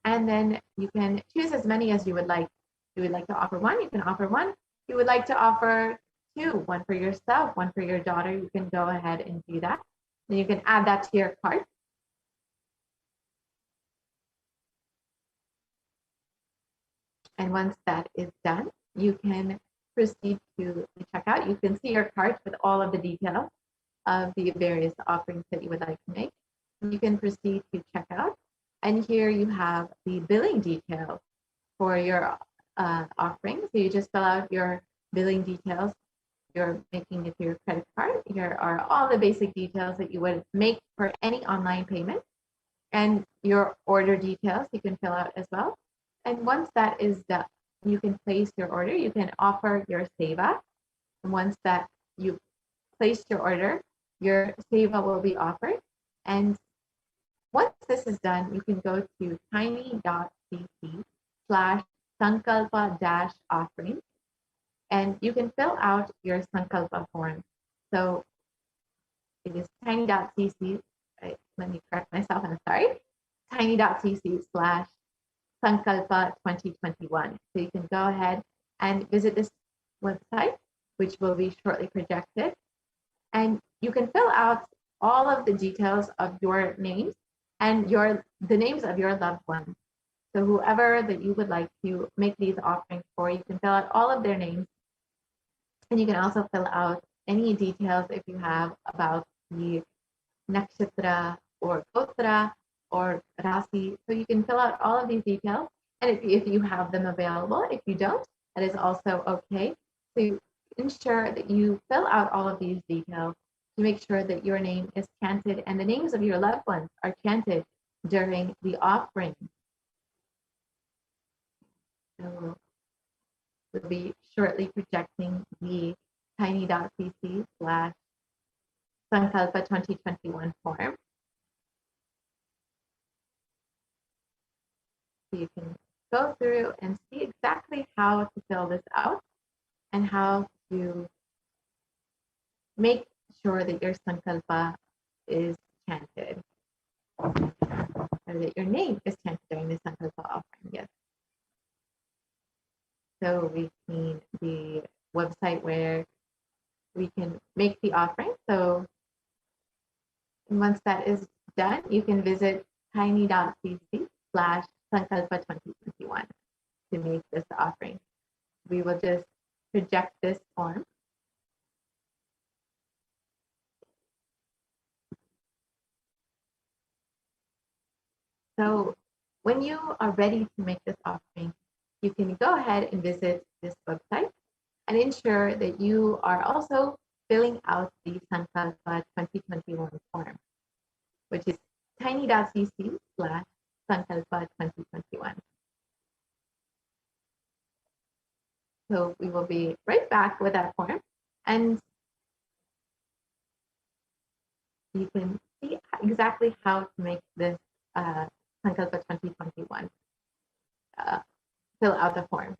[SPEAKER 2] And then you can choose as many as you would like. If you would like to offer one, you can offer one. you would like to offer two, one for yourself, one for your daughter, you can go ahead and do that. Then you can add that to your cart. And once that is done, you can proceed to the checkout. You can see your cart with all of the details of the various offerings that you would like to make. You can proceed to checkout. And here you have the billing details for your offering. So you just fill out your billing details. You're making it through your credit card. Here are all the basic details that you would make for any online payment. And your order details you can fill out as well. And once that is done, you can place your order. You can offer your seva. And once that you placed your order, your seva will be offered. And once this is done, you can go to tiny.cc/sankalpa-offering, and you can fill out your sankalpa form. So it is tiny.cc. Let me correct myself. I'm sorry. Tiny.cc/sankalpa 2021. So you can go ahead and visit this website, which will be shortly projected. And you can fill out all of the details of your names and the names of your loved ones. So whoever that you would like to make these offerings for, you can fill out all of their names. And you can also fill out any details if you have about the nakshatra or gotra or rasi. So you can fill out all of these details. And if you have them available, if you don't, that is also okay. So ensure that you fill out all of these details to make sure that your name is chanted and the names of your loved ones are chanted during the offering. So we'll be shortly projecting the tiny.cc/sankalpa 2021 form. So you can go through and see exactly how to fill this out and how to make sure that your sankalpa is chanted, or that your name is chanted during the sankalpa offering. Yes. So we've seen the website where we can make the offering. So once that is done, you can visit tiny.cc/sankalpa 2021 to make this offering. We will just project this form. So when you are ready to make this offering, you can go ahead and visit this website and ensure that you are also filling out the Sankalpa 2021 form, which is tiny.cc/sankalpa 2021. So we will be right back with that form, and you can see exactly how to make this Sankalpa 2021, fill out the form.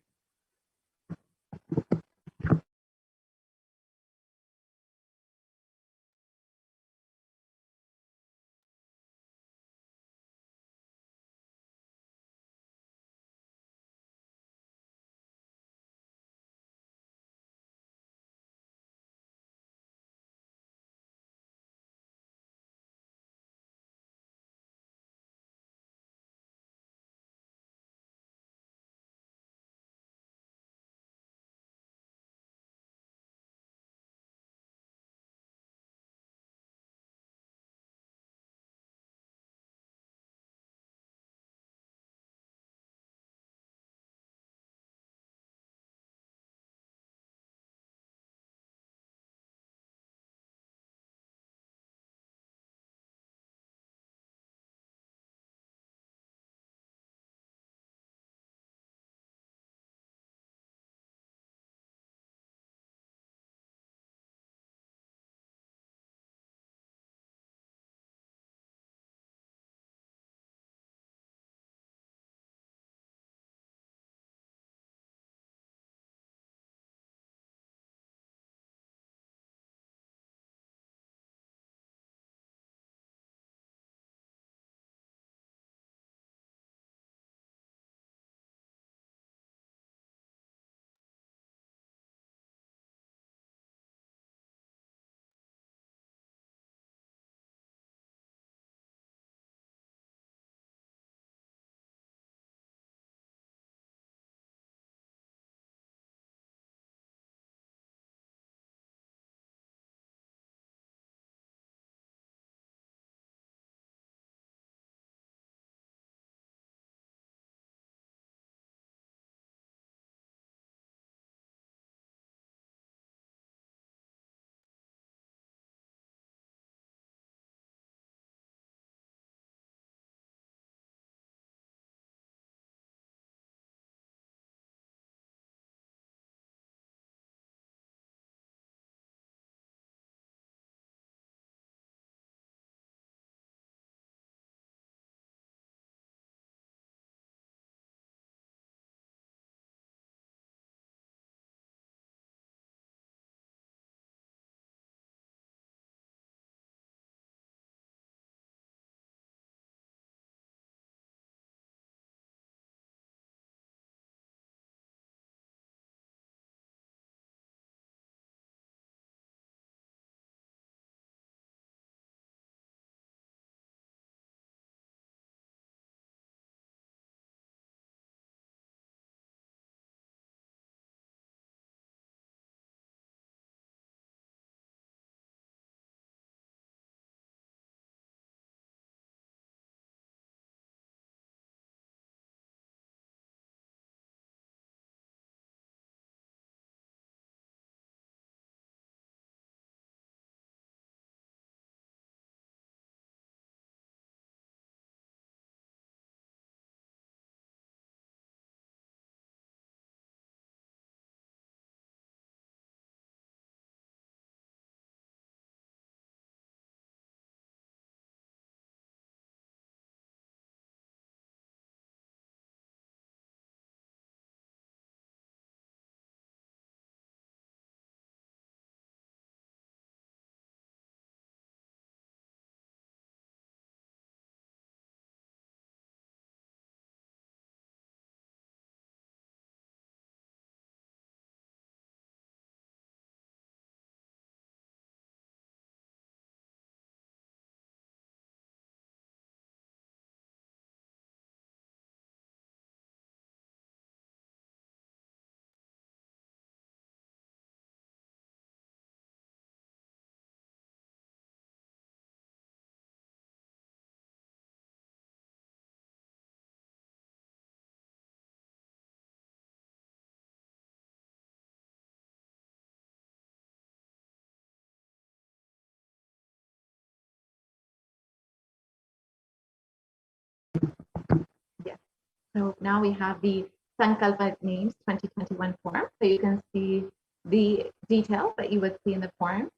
[SPEAKER 2] So now we have the Sankalpa Names 2021 form. So you can see the details that you would see in the form.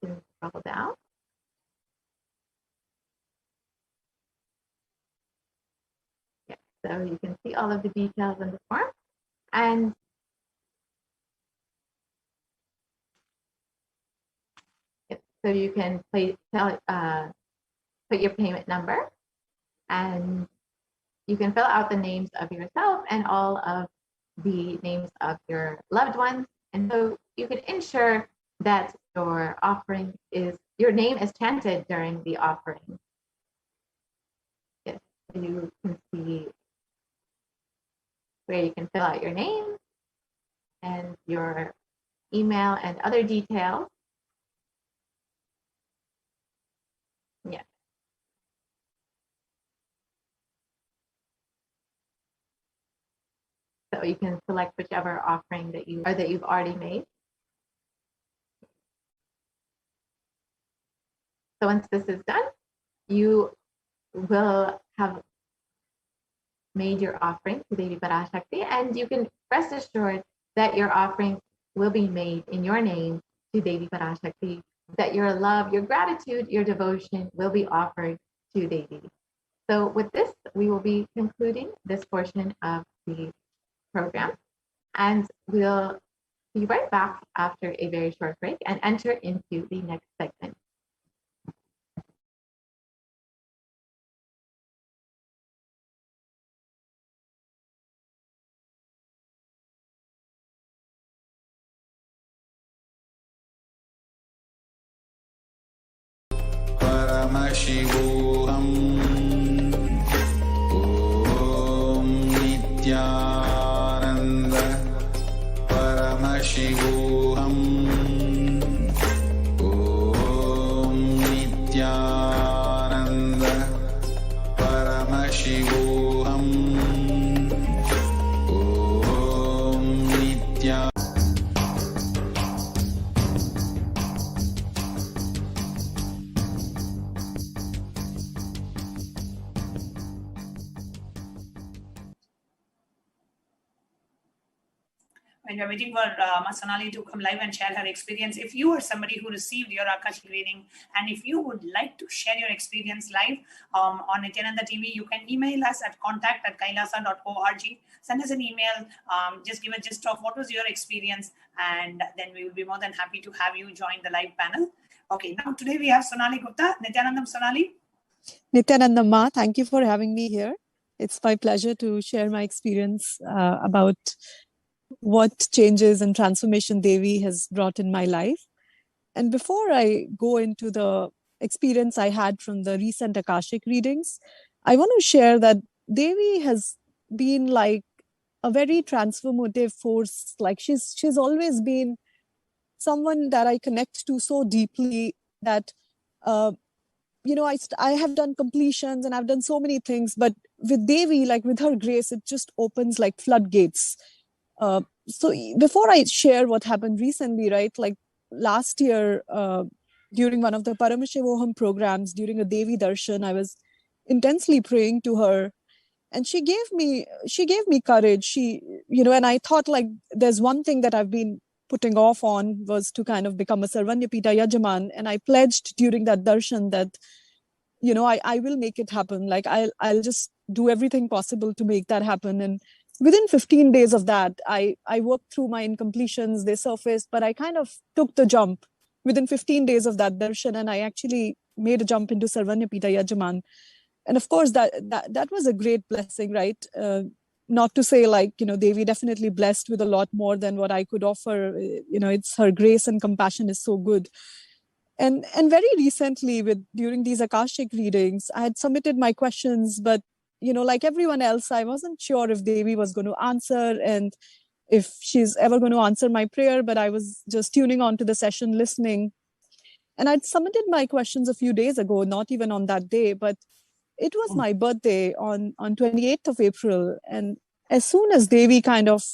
[SPEAKER 2] You can scroll down. Yeah, so you can see all of the details in the form. And so you can put your payment number, and you can fill out the names of yourself and all of the names of your loved ones. And so you can ensure that your name is chanted during the offering. Yes, so you can see where you can fill out your name and your email and other details. Yeah. So you can select whichever offering that you've already made. So once this is done, you will have made your offering to Devi Parashakti, and you can rest assured that your offering will be made in your name to Devi Parashakti, that your love, your gratitude, your devotion will be offered to Devi. So with this, we will be concluding this portion of the program, and we'll be right back after a very short break and enter into the next segment.
[SPEAKER 1] Paramashivoham. Om Nithyananda Paramashivoham. Om Nithyananda Paramashivoham. Om Nithyananda.
[SPEAKER 4] When we're waiting for Sonali to come live and share her experience, if you are somebody who received your Akashic reading, and if you would like to share your experience live on Nithyananda TV, you can email us at contact@kailasa.org. Send us an email, just give a gist of what was your experience, and then we will be more than happy to have you join the live panel. Okay, now today we have Sonali Gupta. Nithyanandam, Sonali.
[SPEAKER 5] Nithyanandam Ma, thank you for having me here. It's my pleasure to share my experience about what changes and transformation Devi has brought in my life. And before I go into the experience I had from the recent Akashic readings, I want to share that Devi has been like a very transformative force. Like she's always been someone that I connect to so deeply that, I have done completions and I've done so many things, but with Devi, like with her grace, it just opens like floodgates. So before I share what happened recently, right, like last year, during one of the Paramashivoham programs, during a Devi Darshan, I was intensely praying to her, and she gave me courage. And I thought, like, there's one thing that I've been putting off on was to kind of become a Sarvanyapita Yajaman, and I pledged during that darshan that, I will make it happen. Like I'll just do everything possible to make that happen. And within 15 days of that, I worked through my incompletions. They surfaced, but I kind of took the jump within 15 days of that darshan, and I actually made a jump into Sarvanyapita Yajaman. And of course, that was a great blessing, right? Not to say like, Devi definitely blessed with a lot more than what I could offer. It's her grace and compassion is so good. And very recently, during these Akashic readings, I had submitted my questions, but like everyone else, I wasn't sure if Devi was going to answer and if she's ever going to answer my prayer, but I was just tuning on to the session, listening. And I'd submitted my questions a few days ago, not even on that day, but it was my birthday on 28th of April. And as soon as Devi kind of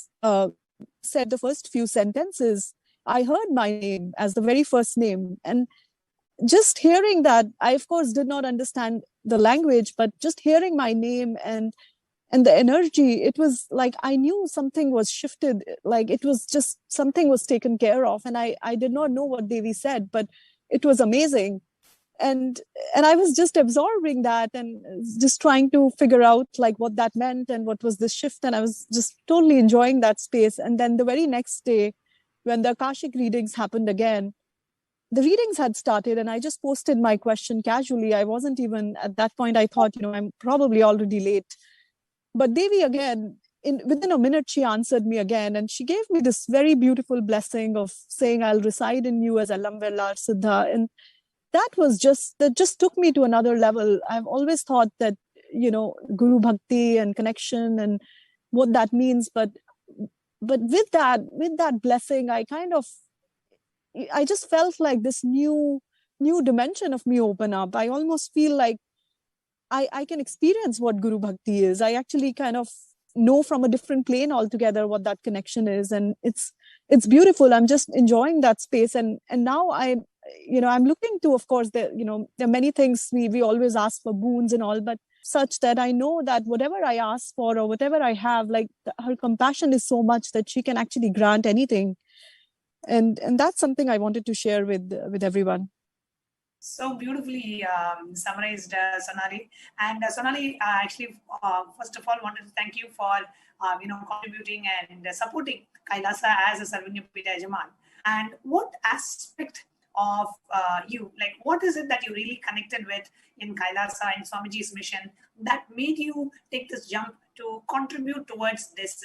[SPEAKER 5] said the first few sentences, I heard my name as the very first name. And just hearing that, I of course did not understand the language, but just hearing my name and and the energy, it was like I knew something was shifted, like it was just something was taken care of. And I did not know what Devi said, but it was amazing. And I was just absorbing that and just trying to figure out like what that meant and what was this shift. And I was just totally enjoying that space. And then the very next day, when the Akashic readings happened again, the readings had started and I just posted my question casually. I wasn't even at that point, I thought, I'm probably already late. But Devi again, within a minute, she answered me again. And she gave me this very beautiful blessing of saying, I'll reside in you as Alam Vellar Siddha. And that just took me to another level. I've always thought that, Guru Bhakti and connection and what that means. But with that blessing, I just felt like this new dimension of me open up. I almost feel like I can experience what Guru Bhakti is. I actually kind of know from a different plane altogether what that connection is. And it's beautiful. I'm just enjoying that space. And now I'm looking to, of course, there are many things we always ask for boons and all, but such that I know that whatever I ask for or whatever I have, like her compassion is so much that she can actually grant anything. And that's something I wanted to share with everyone.
[SPEAKER 4] So beautifully summarized, Sonali. And Sonali, actually, first of all, wanted to thank you for contributing and supporting Kailasa as a Sarvanyapita Yajaman. And what aspect of you, like what is it that you really connected with in Kailasa and Swamiji's mission that made you take this jump to contribute towards this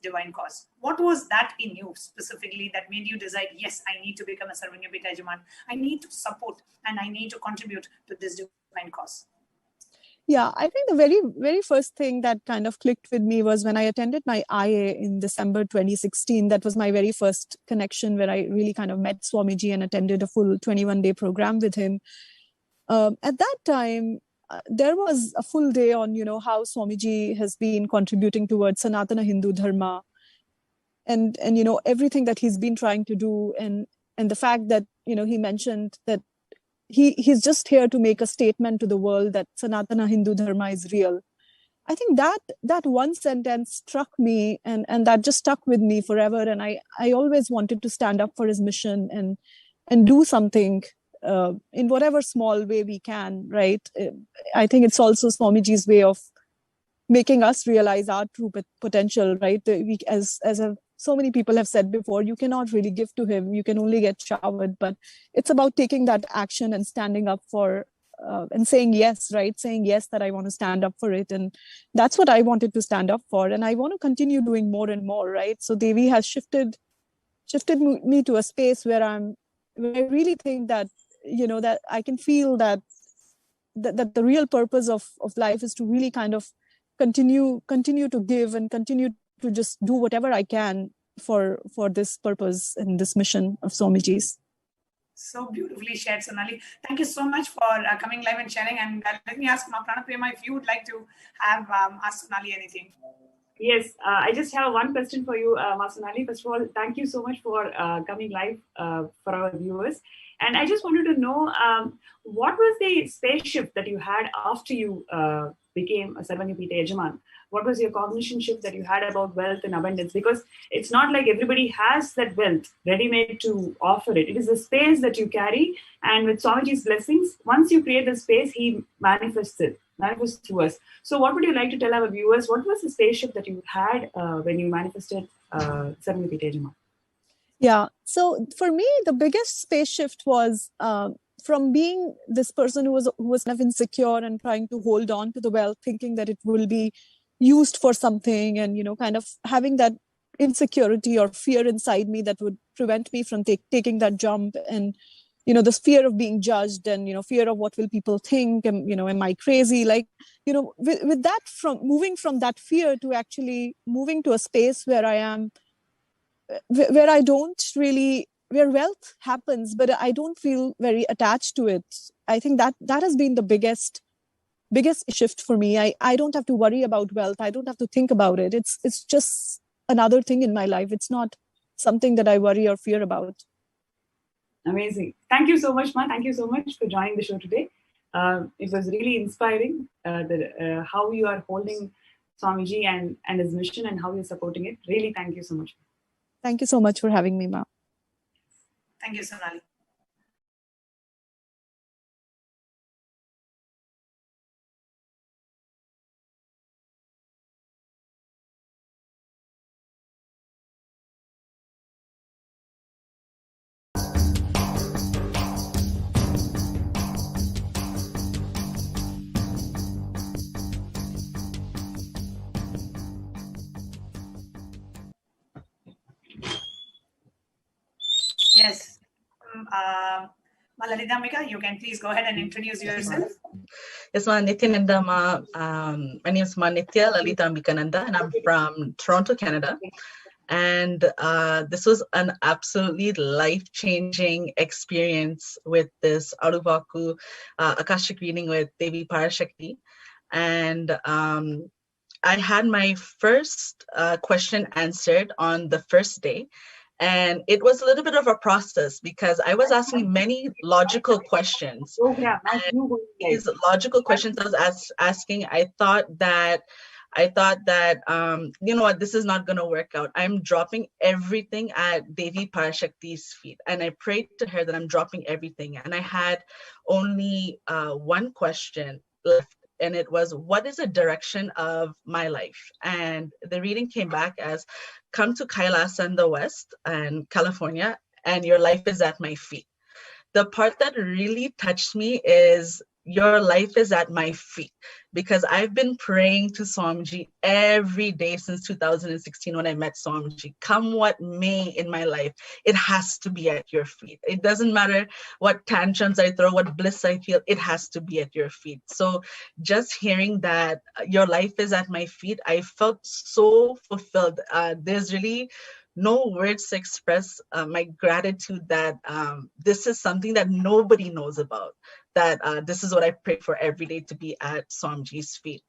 [SPEAKER 4] divine cause? What was that in you specifically that made you decide, yes, I need to become a Sarvanyapita Yajaman, I need to support and I need to contribute to this divine cause?
[SPEAKER 5] Yeah, I think the very, very first thing that kind of clicked with me was when I attended my IA in December 2016. That was my very first connection where I really kind of met Swamiji and attended a full 21-day program with him. At that time, there was a full day on, how Swamiji has been contributing towards Sanatana Hindu Dharma and everything that he's been trying to do. And the fact that, he mentioned that he's just here to make a statement to the world that Sanatana Hindu Dharma is real. I think that one sentence struck me and that just stuck with me forever. And I always wanted to stand up for his mission and do something in whatever small way we can, right? I think it's also Swamiji's way of making us realize our true potential, right? We, as so many people have said before, you cannot really give to him, you can only get showered, but it's about taking that action and standing up for and saying yes, right? Saying yes, that I want to stand up for it. And that's what I wanted to stand up for. And I want to continue doing more and more, right? So Devi has shifted me to a space where I really think that, that I can feel that the real purpose of life is to really kind of continue to give and continue to just do whatever I can for this purpose and this mission of Swamiji's.
[SPEAKER 4] So beautifully shared, Sonali. Thank you so much for coming live and sharing. And let me ask Pranaprema if you would like to have ask Sonali anything.
[SPEAKER 6] Yes, I just have one question for you, Sonali. First of all, thank you so much for coming live for our viewers. And I just wanted to know, what was the space shift that you had after you became a Sarvanyapita Yajaman? What was your cognition shift that you had about wealth and abundance? Because it's not like everybody has that wealth ready-made to offer it. It is the space that you carry. And with Swamiji's blessings, once you create the space, he manifests through us. So what would you like to tell our viewers? What was the space shift that you had when you manifested Sarvanyapita Yajaman?
[SPEAKER 5] Yeah. So for me, the biggest space shift was from being this person who was kind of insecure and trying to hold on to the wealth, thinking that it will be used for something, and kind of having that insecurity or fear inside me that would prevent me from taking that jump, and this fear of being judged, and fear of what will people think, and am I crazy, like with that, from moving from that fear to actually moving to a space where I am, where I don't really, where wealth happens, but I don't feel very attached to it. I think that has been the biggest shift for me. I don't have to worry about wealth. I don't have to think about it. It's just another thing in my life. It's not something that I worry or fear about.
[SPEAKER 6] Amazing. Thank you so much, Ma. Thank you so much for joining the show today. It was really inspiring how you are holding Swamiji and his mission and how you're supporting it. Really, thank you so much.
[SPEAKER 5] Thank you so much for having me, ma'am.
[SPEAKER 4] Thank you, Sonali. Yes. Malalita, you can please go ahead and introduce yourself.
[SPEAKER 7] Yes, ma Nithyananda, my name is Nithya Lalita Ambikananda, and I'm from Toronto, Canada. And this was an absolutely life-changing experience with this Aruvaku Akashic reading with Devi Parashakti. And I had my first question answered on the first day. And it was a little bit of a process because I was asking many logical questions. And these logical questions I was asking, I thought that you know what, this is not going to work out. I'm dropping everything at Devi Parashakti's feet. And I prayed to her that I'm dropping everything. And I had only one question left. And it was, what is the direction of my life? And the reading came back as, come to Kailasa in the West and California, and your life is at my feet. The part that really touched me is, your life is at my feet, because I've been praying to Swamiji every day since 2016 when I met Swamiji. Come what may in my life, it has to be at your feet. It doesn't matter what tantrums I throw, what bliss I feel, it has to be at your feet. So just hearing that your life is at my feet, I felt so fulfilled. There's really no words to express my gratitude that this is something that nobody knows about, that this is what I pray for every day, to be at Swamiji's feet.